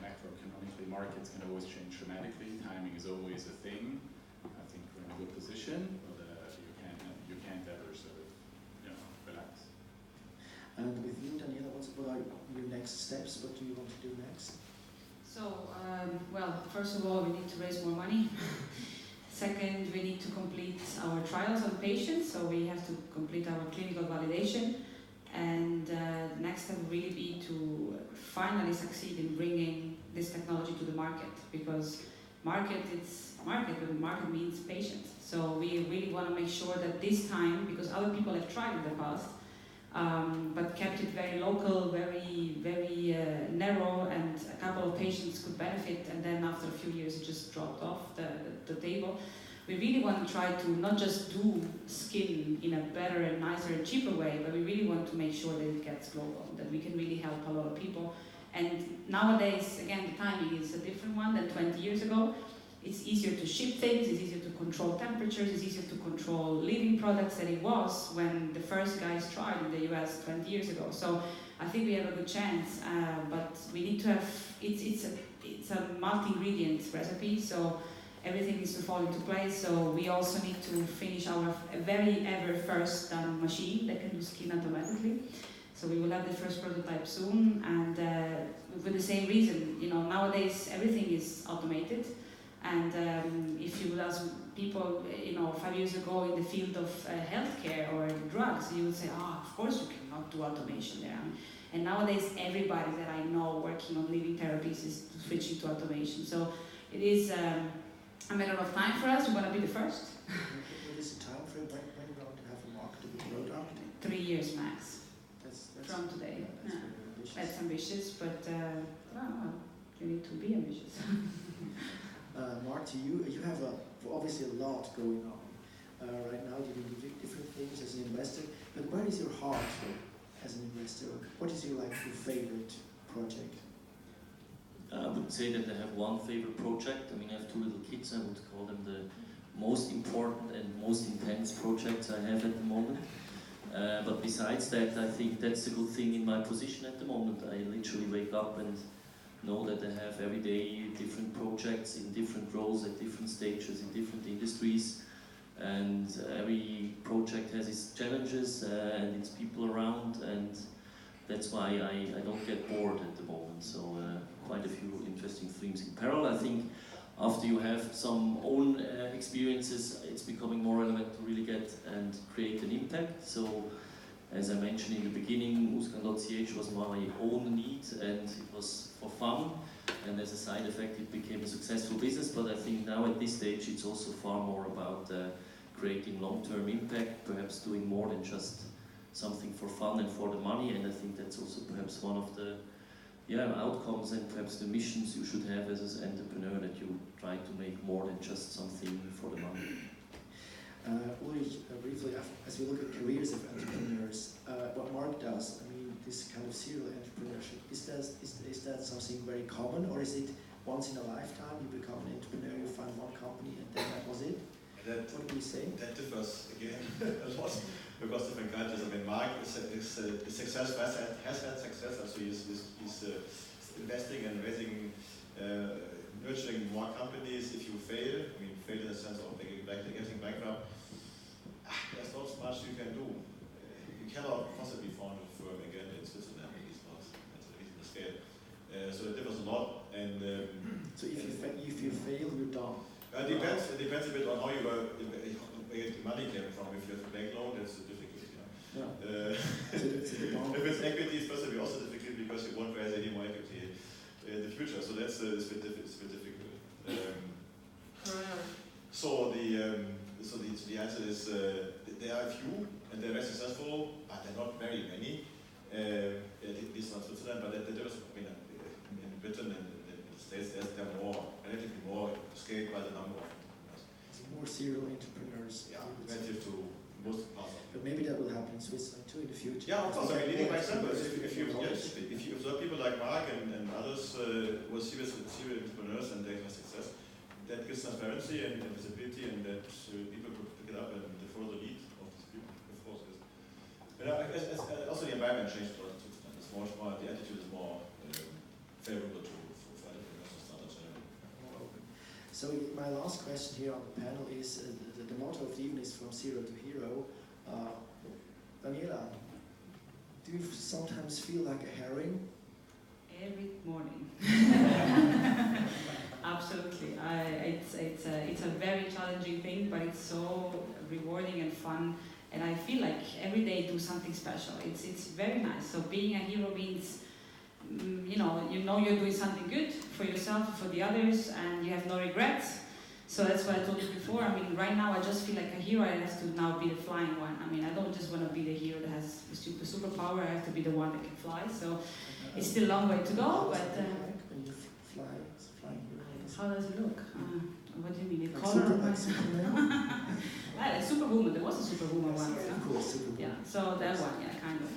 [SPEAKER 4] macroeconomically, markets can always change dramatically. Timing is always a thing. I think we're in a good position, but you can't ever sort of relax.
[SPEAKER 2] And with you, Daniela, what are your next steps? What do you want to do next?
[SPEAKER 3] So, well, first of all, we need to raise more money. Second, we need to complete our trials on patients, so we have to complete our clinical validation. And the next step will really be to finally succeed in bringing this technology to the market, because market is market, but market means patients. So we really want to make sure that this time, because other people have tried in the past, but kept it very local, very, very narrow, and a couple of patients could benefit, and then after a few years it just dropped off the table. We really want to try to not just do skin in a better and nicer and cheaper way, but we really want to make sure that it gets global, that we can really help a lot of people. And nowadays, again, the timing is a different one than 20 years ago. It's easier to ship things, it's easier to control temperatures, it's easier to control living products than it was when the first guys tried in the US 20 years ago. So I think we have a good chance, but we need to have, it's a multi-ingredient recipe, so everything needs to fall into place. So we also need to finish our very ever first machine that can do skin automatically. So we will have the first prototype soon, and for the same reason, nowadays everything is automated. And if you would ask people, 5 years ago in the field of healthcare or drugs, you would say, of course you cannot do automation there. And nowadays, everybody that I know working on living therapies is switching to automation. So it is a matter of time for us. We want to be the first.
[SPEAKER 2] What is the time frame? When are you going to have a marketable product?
[SPEAKER 3] 3 years max.
[SPEAKER 2] That's
[SPEAKER 3] from today.
[SPEAKER 2] That's very ambitious.
[SPEAKER 3] That's ambitious, but you need to be ambitious.
[SPEAKER 2] Marc, you have obviously a lot going on right now. You do different things as an investor, but where is your heart as an investor? What is your favorite project?
[SPEAKER 5] I would say that I have one favorite project. I have 2 little kids. I would call them the most important and most intense projects I have at the moment. But besides that, I think that's a good thing in my position at the moment. I literally wake up and know that I have every day different projects in different roles at different stages in different industries, and every project has its challenges and its people around, and that's why I don't get bored at the moment. So quite a few interesting things in parallel. I think after you have some own experiences, it's becoming more relevant to really get and create an impact. So as I mentioned in the beginning, Scandit was my own need, and it was for fun, and as a side effect it became a successful business. But I think now at this stage it's also far more about creating long-term impact, perhaps doing more than just something for fun and for the money, and I think that's also perhaps one of the outcomes and perhaps the missions you should have as an entrepreneur, that you try to make more than just something for the money.
[SPEAKER 2] Ulrich, briefly, as we look at careers of entrepreneurs, what Marc does, I mean, this kind of serial entrepreneurship, is that something very common, or is it once in a lifetime you become an entrepreneur, you find one company and then that was it? What do you say?
[SPEAKER 6] That differs again a lot across different countries. I mean, Marc is successful, has had success, so he's investing and raising, nurturing more companies. If you fail, I mean, fail in the sense of getting bankrupt, there's not much you can do. You cannot possibly found a firm again in Switzerland, it's not, that's a reasonable scale. So it differs a lot. And
[SPEAKER 2] so if you fail, you're done.
[SPEAKER 6] It depends a bit on how you where the money came from. If you have a bank loan, that's difficult. Yeah. If it's equity, it's possibly also difficult because you won't raise any more equity in the future. So that's it's a bit difficult. So the answer is there are a few and they're very successful, but they're not very many. At least not Switzerland, but there was, I mean, in Britain and in the States, they're relatively more scaled by the number of entrepreneurs.
[SPEAKER 2] So more serial entrepreneurs.
[SPEAKER 6] Yeah, relative to most parts of it.
[SPEAKER 2] But maybe that will happen in Switzerland too in the future.
[SPEAKER 6] Yeah, of course. I mean, leading by example. If you observe people like Marc and others who are serial entrepreneurs and they have success, that gives transparency and visibility, and that people could pick it up and follow the lead of these people. Of course, yes. But also the environment changed a lot in Switzerland. It's more, the attitude is more favorable to entrepreneurs and startups.
[SPEAKER 2] So my last question here on the panel is, the motto of the evening is from zero to hero. Daniela, do you sometimes feel like a herring?
[SPEAKER 3] Every morning. Absolutely. It's a very challenging thing, but it's so rewarding and fun. And I feel like every day I do something special. It's very nice. So being a hero means, you know you're doing something good for yourself and for the others, and you have no regrets. So that's what I told you before. I mean, right now I just feel like a hero. I have to now be the flying one. I mean, I don't just want to be the hero that has a superpower. I have to be the one that can fly. So it's still a long way to go, but
[SPEAKER 2] when you fly, it's flying hero.
[SPEAKER 3] how does it look? What do you mean?
[SPEAKER 2] Like
[SPEAKER 3] Color?
[SPEAKER 2] like Superman?
[SPEAKER 3] Like Superwoman. There was a Superwoman once.
[SPEAKER 2] Of
[SPEAKER 3] Huh?
[SPEAKER 2] course, Superman.
[SPEAKER 3] Yeah. So that one, yeah, kind of.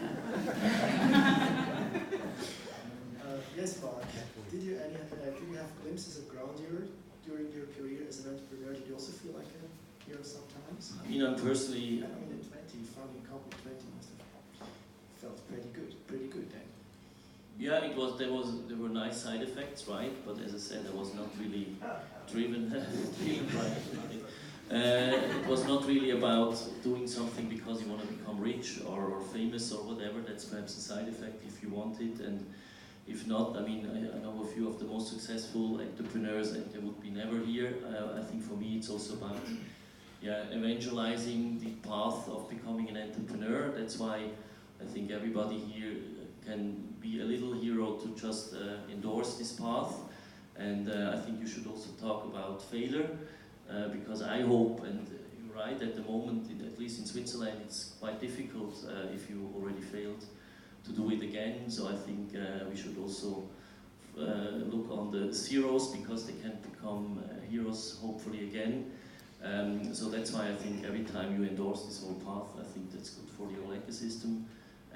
[SPEAKER 2] Yes, Marc. Did you have glimpses of grandeur during your career as an entrepreneur? Did you also feel like a hero sometimes?
[SPEAKER 5] I mean, I'm personally...
[SPEAKER 2] I mean, at 20, founding a company at 20 must have felt pretty good then.
[SPEAKER 5] Yeah, there were nice side effects, right? But as I said, I was not really driven by it. It was not really about doing something because you want to become rich or famous or whatever. That's perhaps a side effect if you want it, and if not, I mean, I know a few of the most successful entrepreneurs, and they would be never here. I think for me it's also about evangelizing the path of becoming an entrepreneur. That's why I think everybody here can be a little hero to just endorse this path. And I think you should also talk about failure, because I hope, and you're right, at the moment, at least in Switzerland, it's quite difficult if you already failed to do it again. So I think we should also look on the zeros, because they can become heroes hopefully again. So that's why I think every time you endorse this whole path, I think that's good for the whole ecosystem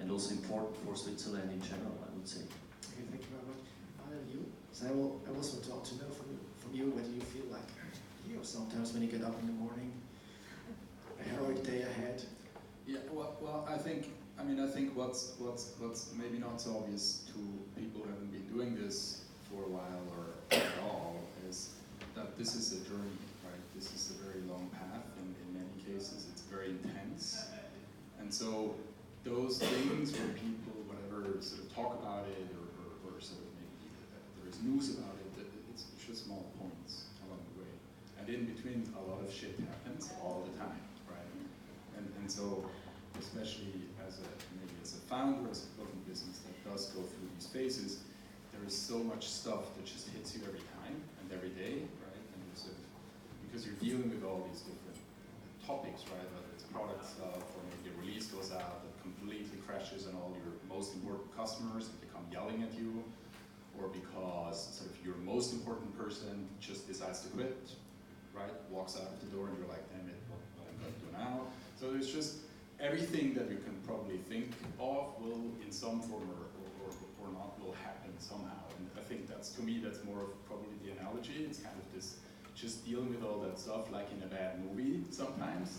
[SPEAKER 5] and also important for Switzerland in general, I would say.
[SPEAKER 2] Okay, thank you very much. You, Samuel, I also want to know from you whether you feel like a hero sometimes when you get up in the morning, a heroic day ahead.
[SPEAKER 4] Yeah, well, I think what's maybe not so obvious to people who haven't been doing this for a while or at all is that this is a journey, right? This is a very long path, and in many cases it's very intense. And so those things where people, whatever, sort of talk about it or sort of maybe there is news about it, it's just small points along the way. And in between, a lot of shit happens all the time, right? And so, especially as a founder, as a clothing business that does go through these phases, there is so much stuff that just hits you every time and every day, right? And you're sort of, because you're dealing with all these different topics, right? Whether it's a product stuff or maybe a release goes out that completely crashes and all your most important customers and they come yelling at you, or because sort of your most important person just decides to quit, right? Walks out of the door and you're like, damn it, what am I going to do now? So there's just everything that you can probably think of will in some form or not will happen somehow. And I think that's, to me, that's more of probably the analogy. It's kind of this, just dealing with all that stuff like in a bad movie sometimes.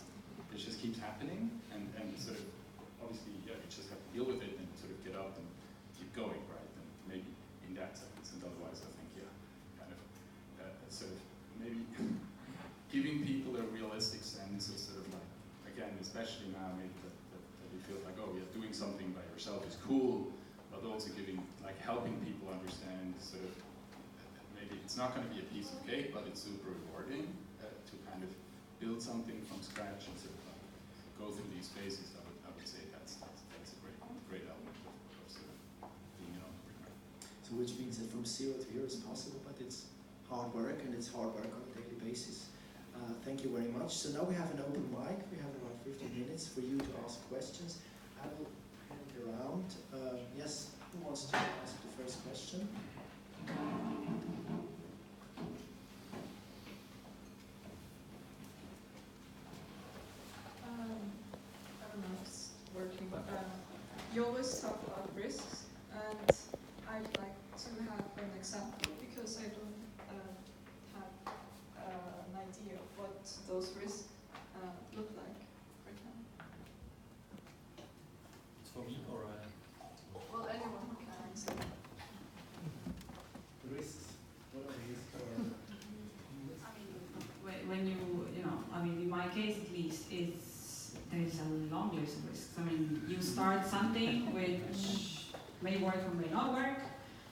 [SPEAKER 4] It just keeps happening and sort of, obviously, yeah, you just have to deal with it and sort of get up and keep going, right? And maybe in that sense, and otherwise I think, yeah, kind of sort of maybe giving people a realistic sense of sort of like, again, especially now, maybe that it feels like, oh yeah, doing something by yourself is cool, but also giving, like helping people understand sort of, maybe it's not going to be a piece of cake, but it's super rewarding to kind of build something from scratch and sort of like go through these phases. I would say that's a great element of sort of being an entrepreneur.
[SPEAKER 2] So which means that from 0 to here is possible, but it's hard work and it's hard work on a daily basis. Thank you very much. So now we have an open mic. We have about 15 minutes for you to ask questions. I will hand it around. Yes, who wants to ask the first question?
[SPEAKER 7] I don't know if it's working, but you always talk about risks, and I'd like to have an example because I don't have an idea of what those risks look like right now.
[SPEAKER 5] It's for me or
[SPEAKER 7] Well, anyone who can answer.
[SPEAKER 2] The risks. What are the risks?
[SPEAKER 3] I mean, when you know, I mean, in my case at least, there's a long list of risks. I mean, you start something which may work or may not work.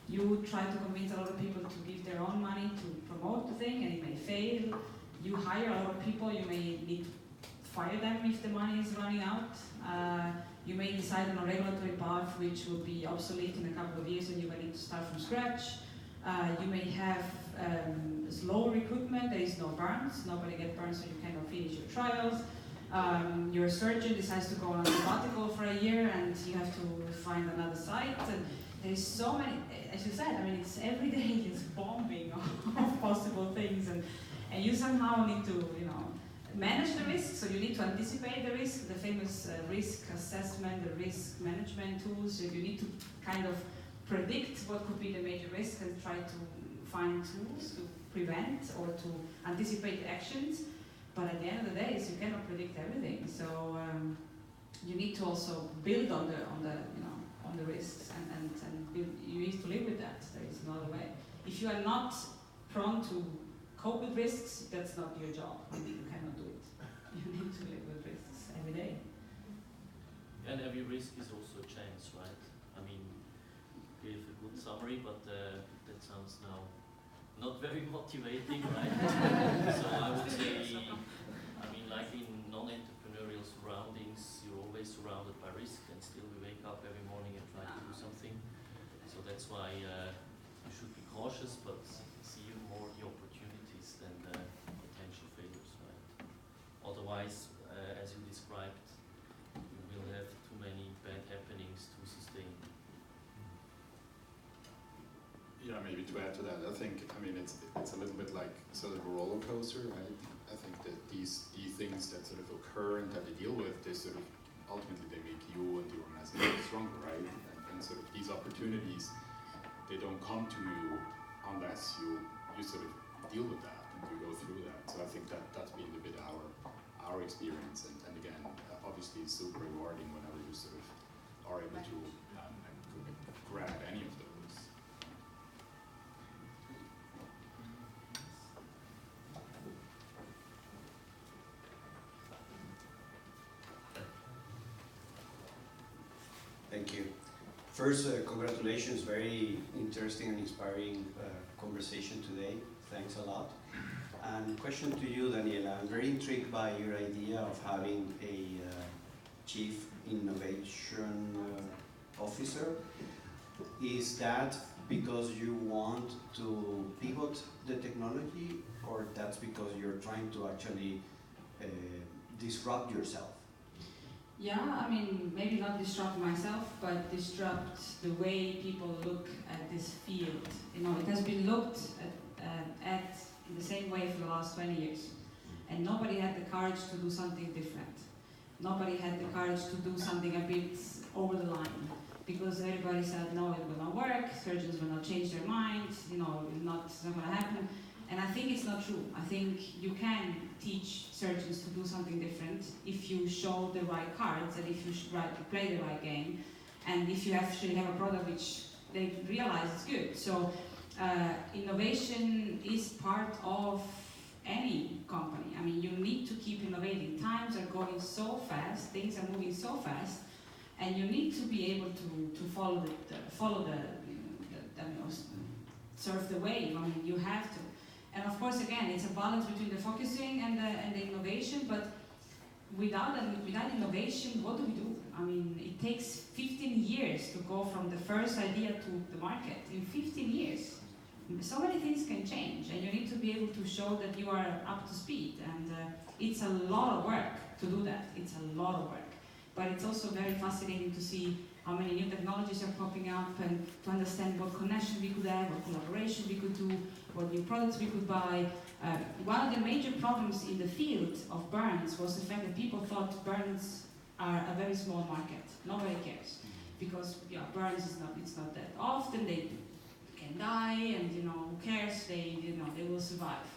[SPEAKER 3] You try to convince a lot of people to give their own money to promote the thing, and it may fail. You hire a lot of people. You may need to fire them if the money is running out. You may decide on a regulatory path which will be obsolete in a couple of years, and you may need to start from scratch. You may have slow recruitment. There is no burns. Nobody gets burned, so you cannot finish your trials. Your surgeon decides to go on a sabbatical for a year, and you have to find another site. And there's so many, as you said, I mean, it's every day it's bombing of possible things, and you somehow need to, you know, manage the risk. So you need to anticipate the risk, the famous risk assessment, the risk management tools. You need to kind of predict what could be the major risk and try to find tools to prevent or to anticipate actions. But at the end of the day, you cannot predict everything. So you need to also build on the you know, on the risks, and build, you need to live with that. There is no other way. If you are not prone to cope with risks, that's not your job. You cannot do it. You need to live with risks every day.
[SPEAKER 5] And every risk is also a chance, right? I mean, you gave a good summary, but that sounds now not very motivating, right? So I would say, I mean, like in non-entrepreneurial surroundings, you're always surrounded by risk, and still we wake up every morning and try to do something. So that's why you should be cautious, but see more the opportunities than the potential failures, right? Otherwise, as you described, you will have too many bad happenings to sustain.
[SPEAKER 4] Yeah, maybe to add to that, I think, I mean, it's a little bit like sort of a roller coaster, right? I think that these things that sort of occur and that they deal with, they sort of, ultimately they make you and the organization stronger, right? And sort of these opportunities, they don't come to you unless you sort of deal with that and you go through that. So I think that's been a bit our experience, and again, obviously it's super rewarding whenever you sort of are able to grab any of those.
[SPEAKER 8] Thank you. First, congratulations, very interesting and inspiring conversation today. Thanks a lot. And question to you, Daniela. I'm very intrigued by your idea of having a chief innovation officer. Is that because you want to pivot the technology, or that's because you're trying to actually disrupt yourself?
[SPEAKER 3] Yeah, I mean, maybe not disrupt myself, but disrupt the way people look at this field. You know, it has been looked at in the same way for the last 20 years. And nobody had the courage to do something different. Nobody had the courage to do something a bit over the line. Because everybody said, no, it will not work, surgeons will not change their mind, you know, it's not going to happen. And I think it's not true. I think you can teach surgeons to do something different if you show the right cards and if you play the right game, and if you actually have a product which they realize is good. So innovation is part of any company. I mean, you need to keep innovating. Times are going so fast, things are moving so fast, and you need to be able to follow surf the wave. I mean, you have to. And of course, again, it's a balance between the focusing and the innovation, but without innovation, what do we do? I mean, it takes 15 years to go from the first idea to the market. In 15 years, so many things can change, and you need to be able to show that you are up to speed, and it's a lot of work to do that. It's a lot of work. But it's also very fascinating to see how many new technologies are popping up, and to understand what connection we could have, what collaboration we could do, what new products we could buy. One of the major problems in the field of burns was the fact that people thought burns are a very small market. Nobody cares, because burns it's not that often. They can die, and who cares? They will survive.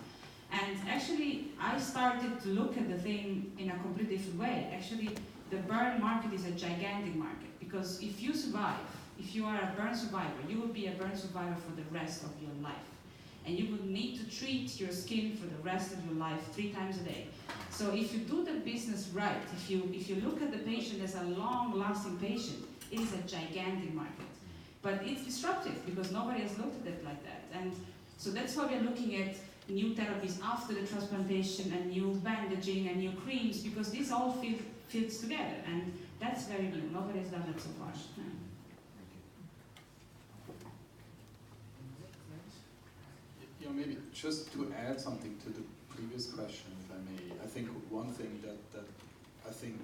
[SPEAKER 3] And actually, I started to look at the thing in a completely different way. Actually, the burn market is a gigantic market, because if you survive, if you are a burn survivor, you will be a burn survivor for the rest of your life. And you will need to treat your skin for the rest of your life 3 times a day. So if you do the business right, if you look at the patient as a long-lasting patient, it is a gigantic market. But it's disruptive, because nobody has looked at it like that. And so that's why we're looking at new therapies after the transplantation, and new bandaging, and new creams, because this all fits together, and that's very new. Nobody has done that so far.
[SPEAKER 4] Maybe just to add something to the previous question, if I may. I think one thing that I think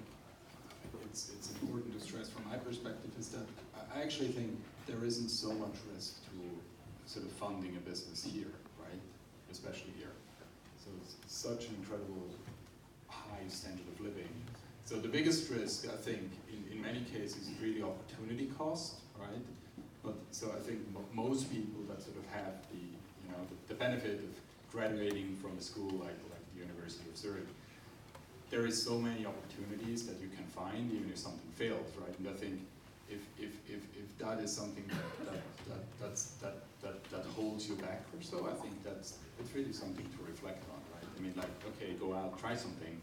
[SPEAKER 4] it's important to stress from my perspective is that I actually think there isn't so much risk to sort of funding a business here, right? Especially here. So it's such an incredible high standard of living. So the biggest risk, I think, in many cases, is really opportunity cost, right? But so I think most people that sort of have the benefit of graduating from a school like the University of Zurich, there is so many opportunities that you can find even if something fails, right? And I think if that is something that holds you back or so, I think it's really something to reflect on, right? I mean, like, okay, go out, try something,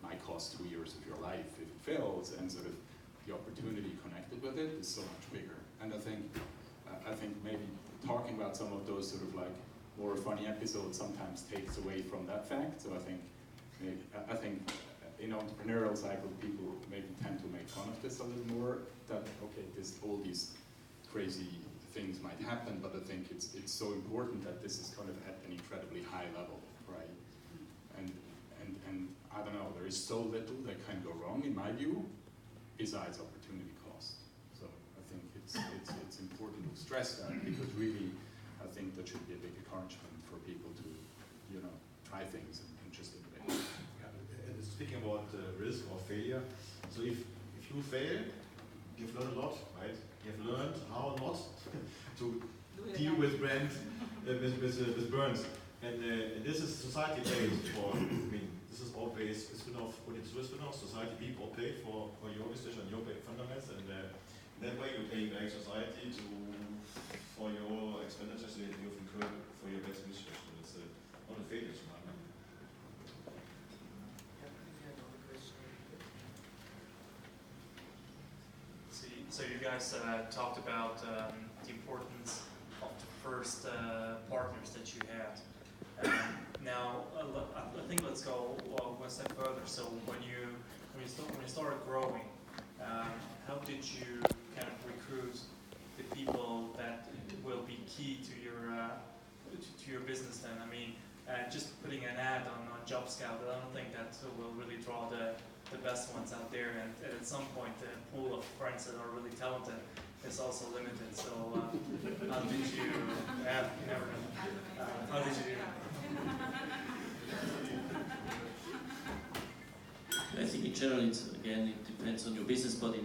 [SPEAKER 4] might cost 2 years of your life if it fails, and sort of the opportunity connected with it is so much bigger. And I think maybe talking about some of those sort of like more funny episodes sometimes takes away from that fact. So I think in entrepreneurial cycle, people maybe tend to make fun of this a little more. That okay, all these crazy things might happen, but I think it's so important that this is kind of at an incredibly high level, right? And I don't know, there is so little that can go wrong in my view, besides opportunity cost. So I think it's important to stress that, because really I think that should be a big encouragement for people to try things and just innovate.
[SPEAKER 6] Yeah, and speaking about risk or failure, so if you fail, you've learned a lot, right? You've learned how not to deal with brands, with burns. And this is society pays for. I mean, this is all based. Society people pay for your research and your fundamentals, and that way you're paying back society for your expenditures that you've incurred for your best research. So it's not a failure to my mind.
[SPEAKER 9] So you guys talked about the importance of the first partners that you had. Now, I think let's go one step further. So when you started growing, how did you kind of recruit the people that will be key to your business? Then, I mean, just putting an ad on Job Scout, I don't think that will really draw the best ones out there. And at some point, the pool of friends that are really talented is also limited. So how did you? You never know. How did you do that?
[SPEAKER 5] I think in general, it depends on your business, but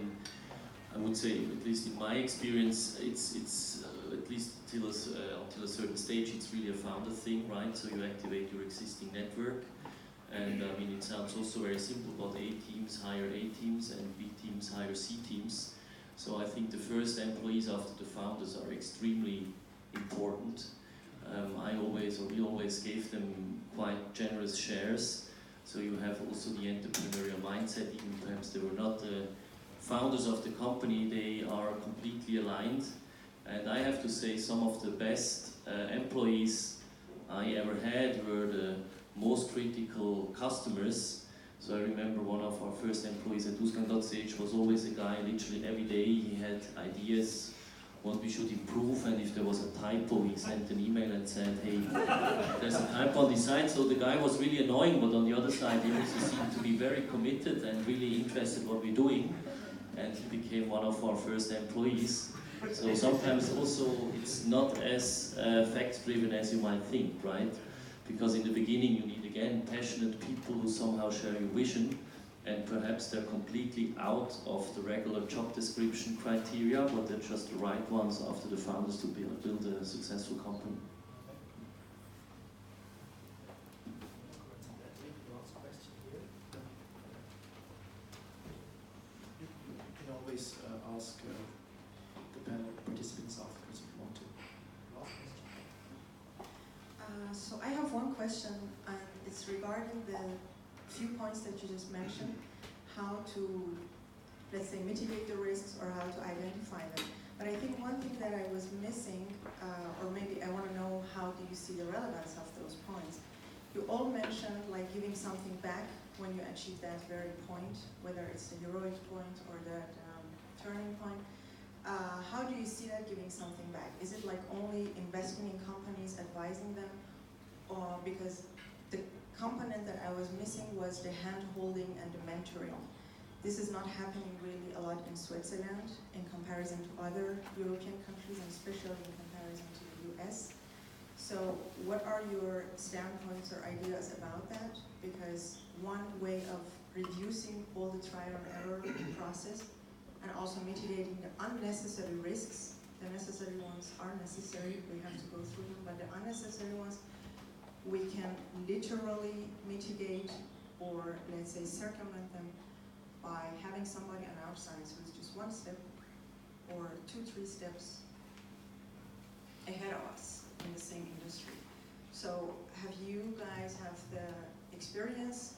[SPEAKER 5] I would say, at least in my experience, it's at least until a certain stage, it's really a founder thing, right? So you activate your existing network, and I mean, it sounds also very simple, but A teams hire A teams, and B teams hire C teams. So I think the first employees after the founders are extremely important. We always gave them quite generous shares. So you have also the entrepreneurial mindset, even perhaps they were not the founders of the company, they are completely aligned. And I have to say some of the best employees I ever had were the most critical customers. So I remember one of our first employees at Scandit was always a guy, literally every day he had ideas what we should improve, and if there was a typo, he sent an email and said, hey, there's a typo on the side. So the guy was really annoying, but on the other side, he also seemed to be very committed and really interested in what we're doing. And he became one of our first employees. So sometimes also it's not as fact-driven as you might think, right? Because in the beginning you need, again, passionate people who somehow share your vision, and perhaps they're completely out of the regular job description criteria, but they're just the right ones after the founders to build a successful company.
[SPEAKER 2] You can always ask the panel participants afterwards if you want to. Last question.
[SPEAKER 10] So I have one question, and it's regarding the few points that you just mentioned, how to, let's say, mitigate the risks or how to identify them. But I think one thing that I was missing, or maybe I want to know, how do you see the relevance of those points? You all mentioned like giving something back when you achieve that very point, whether it's the heroic point or that turning point. How do you see that giving something back? Is it like only investing in companies, advising them, or because the component that I was missing was the hand-holding and the mentoring. This is not happening really a lot in Switzerland in comparison to other European countries, and especially in comparison to the US. So what are your standpoints or ideas about that? Because one way of reducing all the trial and error process and also mitigating the unnecessary risks, the necessary ones are necessary, we have to go through them, but the unnecessary ones we can literally mitigate or, let's say, circumvent them by having somebody on our side who is just one step or 2-3 steps ahead of us in the same industry. So have you guys have the experience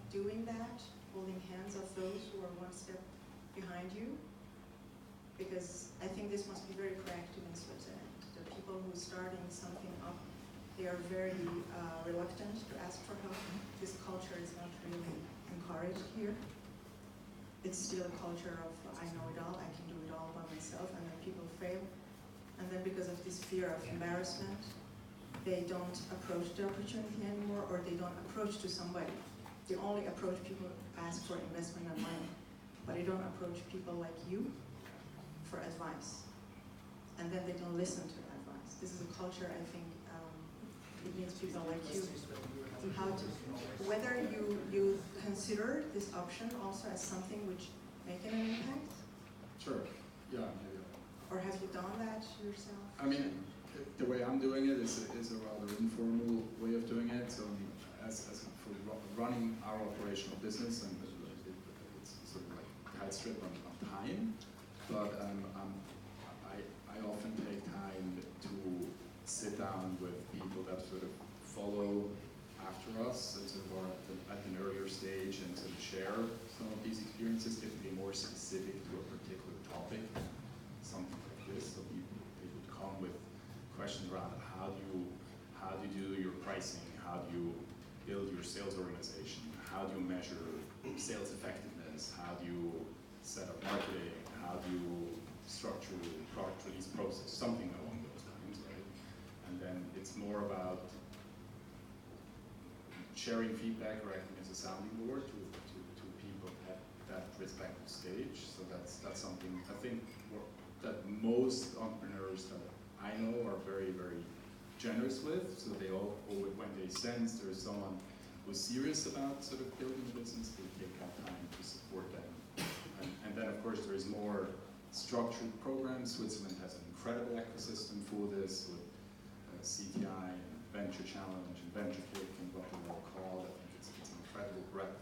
[SPEAKER 10] doing that, holding hands of those who are one step behind you? Because I think this must be very proactive in Switzerland. The people who are starting something up, they are very reluctant to ask for help. This culture is not really encouraged here. It's still a culture of, I know it all, I can do it all by myself, and then people fail. And then because of this fear of embarrassment, they don't approach the opportunity anymore, or they don't approach to somebody. They only approach people who ask for investment and money, but they don't approach people like you for advice. And then they don't listen to advice. This is a culture, I think, it needs people like you. How to, whether you consider this option also as something which make an impact?
[SPEAKER 4] Sure, yeah.
[SPEAKER 2] Or have you done that yourself?
[SPEAKER 4] I mean, the way I'm doing it is a rather informal way of doing it. So as for running our operational business, and it's sort of like tight strip on time, but I often take time to sit down with people that sort of follow after us and sort of are at an earlier stage and sort of share some of these experiences, typically more specific to a particular topic, something like this. So they would come with questions around how do you do your pricing, how do you build your sales organization, how do you measure sales effectiveness, how do you set up marketing, how do you structure the product release process, something along those lines, right? And then it's more about sharing feedback or acting as a sounding board to people at that respective stage. So that's something I think that most entrepreneurs that I know are very, very generous with. So they all, when they sense there's someone who's serious about sort of building a business, they take that time to support them. And then of course there is more structured programs. Switzerland has an incredible ecosystem for this with CTI and Venture Challenge and Venture Kick and what they're all called. I think it's an incredible breadth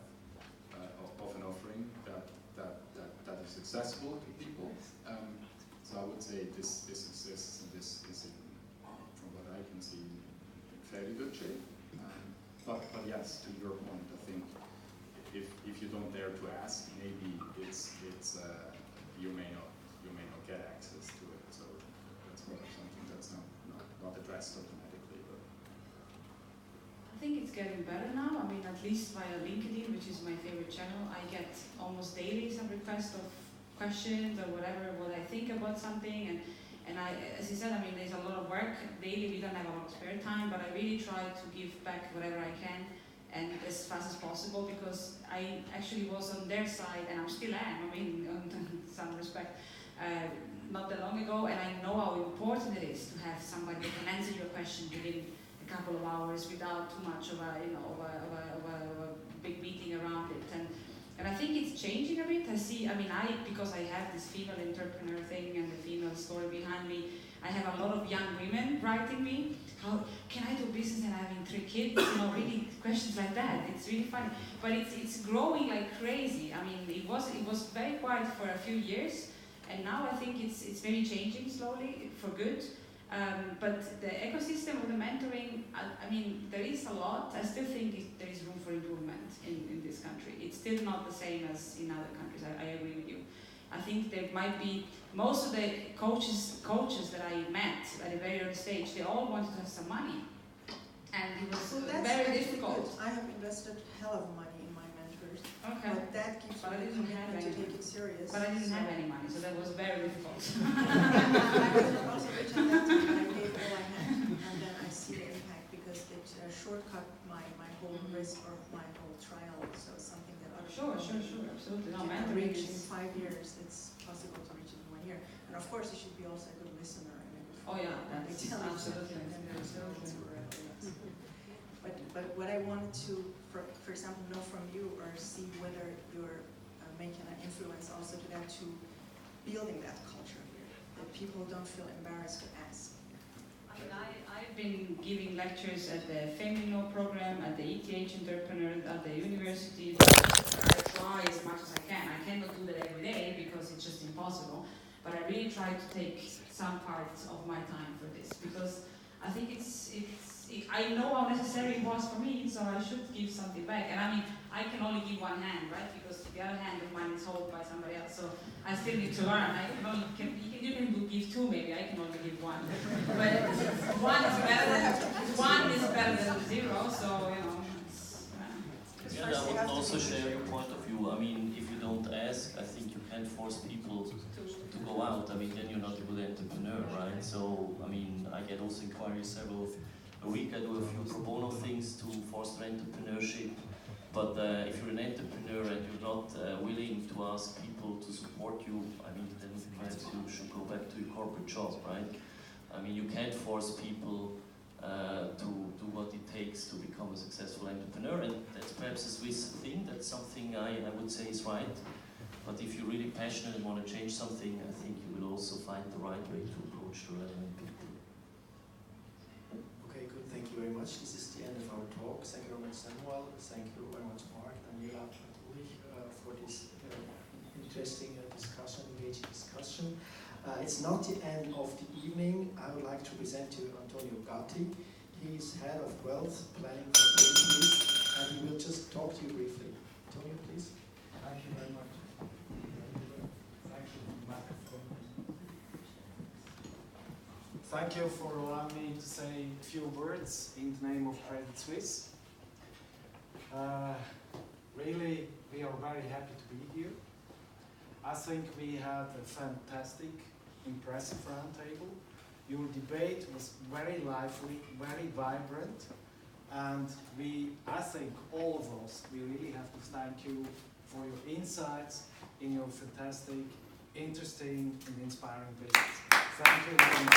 [SPEAKER 4] of an offering that is accessible to people. So I would say this exists, and this is, from what I can see, in fairly good shape. But yes, to your point, I think if you don't dare to ask, maybe it's you may not get access to it. So that's something that's not addressed automatically. But
[SPEAKER 3] I think it's getting better now. I mean, at least via LinkedIn, which is my favorite channel, I get almost daily some requests of questions or whatever, what I think about something, and I, as you said, I mean, there's a lot of work daily. We don't have a lot of spare time, but I really try to give back whatever I can and as fast as possible, because I actually was on their side, and I still am. I mean, in some respect, not that long ago, and I know how important it is to have somebody who can answer your question within a couple of hours without too much of a big meeting around it. And I think it's changing a bit. Because I have this female entrepreneur thing and the female story behind me, I have a lot of young women writing me, how can I do business and having 3 kids? Really questions like that. It's really funny. But it's growing like crazy. I mean, it was very quiet for a few years, and now I think it's maybe changing slowly for good. But the ecosystem of the mentoring, I mean, there is a lot. I still think there is room for improvement in this country. It's still not the same as in other countries. I agree with you. I think there might be, most of the coaches that I met at a very early stage, they all wanted to have some money. And it was very difficult.
[SPEAKER 10] Good. I have invested hell of money in my mentors.
[SPEAKER 3] Okay.
[SPEAKER 10] But that gives me the commitment to take it serious.
[SPEAKER 3] But I didn't have any money, so that was very difficult.
[SPEAKER 10] I was also rich at that time, but I gave all I had. And then I see the impact because it shortcut my whole risk or my whole trial. So something that other
[SPEAKER 3] Sure,
[SPEAKER 10] people
[SPEAKER 3] absolutely. No,
[SPEAKER 10] cannot
[SPEAKER 3] mentoring
[SPEAKER 10] reach in
[SPEAKER 3] is...
[SPEAKER 10] 5 years. It's possible to reach it in 1 year. And of course, you should be also a good listener and a good
[SPEAKER 3] Oh yeah,
[SPEAKER 10] They
[SPEAKER 3] that's
[SPEAKER 10] tell you
[SPEAKER 3] absolutely.
[SPEAKER 10] that, and there's no answer for everything. But what I wanted to, for example, know from you or see whether you're making an influence also to that, to building that culture here, that people don't feel embarrassed to ask.
[SPEAKER 3] I mean, I've been giving lectures at the Femino program, at the ETH Entrepreneur, at the university. I try as much as I can. I cannot do that every day because it's just impossible. But I really try to take some part of my time for this, because I think I know how necessary it was for me, so I should give something back. And I mean, I can only give one hand, right? Because the other hand of mine is held by somebody else, so I still need to learn. You can give 2 maybe, I can only give 1. But one is better than 0, so
[SPEAKER 5] Yeah, I would also share your point of view. I mean, if you don't ask, I think you can't force people to go out. I mean, then you're not a good entrepreneur, right? So, I mean, I get also inquiries several a week. I do a few pro bono things to foster entrepreneurship. But if you're an entrepreneur and you're not willing to ask people to support you, I mean, then perhaps you should go back to your corporate job, right? I mean, you can't force people to do what it takes to become a successful entrepreneur, and that's perhaps a Swiss thing. That's something I would say is right. But if you're really passionate and want to change something, I think you will also find the right way to approach the relevant people.
[SPEAKER 2] Okay, good. Thank you very much. This is the end of our talk. Thank you very much, Samuel. Thank you very much, Marc, Daniela, and Ulrich, for this interesting discussion, engaging discussion. It's not the end of the evening. I would like to present to you Antonio Gatti. He is head of wealth planning for business, and he will just talk to you briefly. Antonio, please.
[SPEAKER 11] Thank you very much. Thank you, Marc. Thank you for allowing me to say a few words in the name of Credit Suisse. Really, we are very happy to be here. I think we had a fantastic, impressive roundtable. Your debate was very lively, very vibrant. And I think all of us, we really have to thank you for your insights in your fantastic, interesting, and inspiring business. Thank you very much.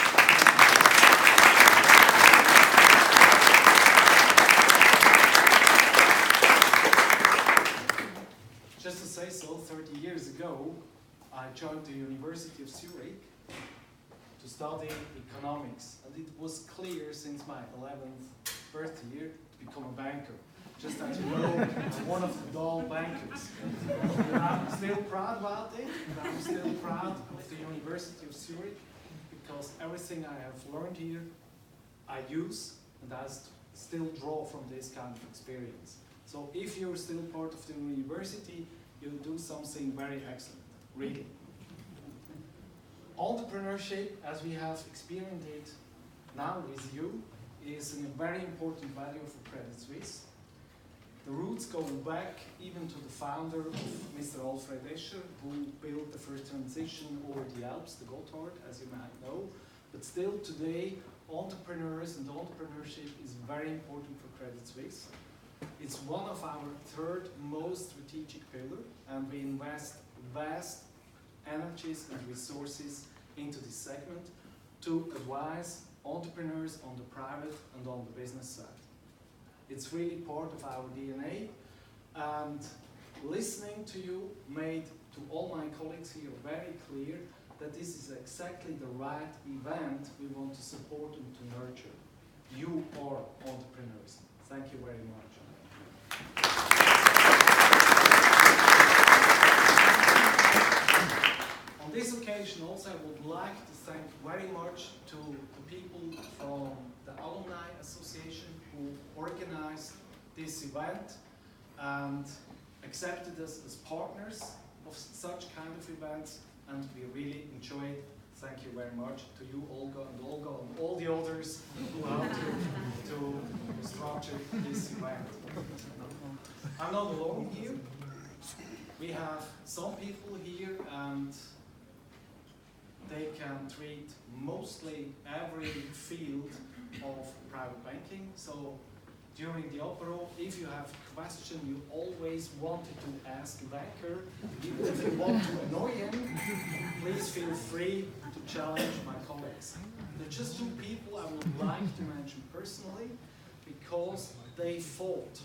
[SPEAKER 11] Just to say so, 30 years ago, I joined the University of Zurich to study economics, and it was clear since my 11th birthday year to become a banker. Just as you know, I'm one of the dull bankers. And I'm still proud about it, and I'm still proud of the University of Zurich, because everything I have learned here, I use, and I still draw from this kind of experience. So if you're still part of the university, you'll do something very excellent, really. Entrepreneurship, as we have experienced it now with you, is a very important value for Credit Suisse. The roots go back even to the founder of Mr. Alfred Escher, who built the first transition over the Alps, the Gotthard, as you might know. But still today, entrepreneurs and entrepreneurship is very important for Credit Suisse. It's one of our third most strategic pillar, and we invest vast energies and resources into this segment to advise entrepreneurs on the private and on the business side. It's really part of our DNA, and listening to you made to all my colleagues here very clear that this is exactly the right event we want to support and to nurture. You are entrepreneurs. Thank you very much. On this occasion also I would like to thank very much to the people from the Alumni Association who organized this event and accepted us as partners of such kind of events, and we really enjoyed it. Thank you very much to you, Olga and all the others who helped to structure this event. I'm not alone here. We have some people here, and they can treat mostly every field of private banking. So during the apero, if you have a question you always wanted to ask a banker, even if you want to annoy him, please feel free to challenge my colleagues. There are just two people I would like to mention personally, because they fought.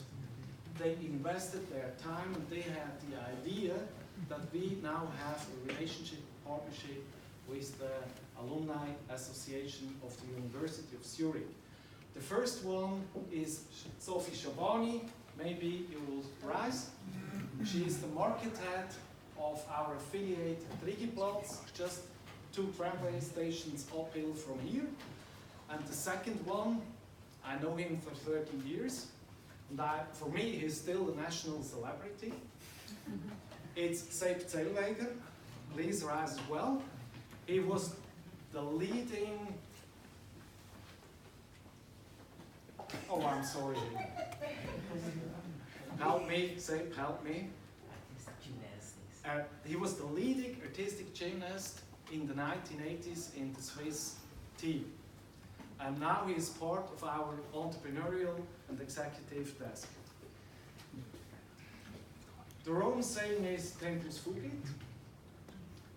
[SPEAKER 11] They invested their time, and they had the idea that we now have a relationship, partnership with the Alumni Association of the University of Zurich. The first one is Sophie Shabani. Maybe you will rise. She is the market head of our affiliate Trigiplatz, just 2 tramway stations uphill from here. And the second one, I know him for 30 years. And for me, he's still a national celebrity. It's Sepp Zellweger. Please rise as well. He was the leading... Oh, I'm sorry. Help me, Sepp, help me. He was the leading artistic gymnast in the 1980s in the Swiss team. And now he is part of our entrepreneurial and executive desk. The Roman saying is tempus fugit.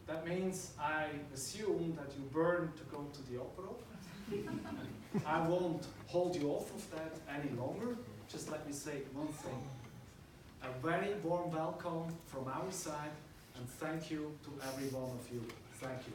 [SPEAKER 11] That means I assume that you burn to go to the opera. I won't hold you off of that any longer. Just let me say one thing. A very warm welcome from our side, and thank you to every one of you. Thank you.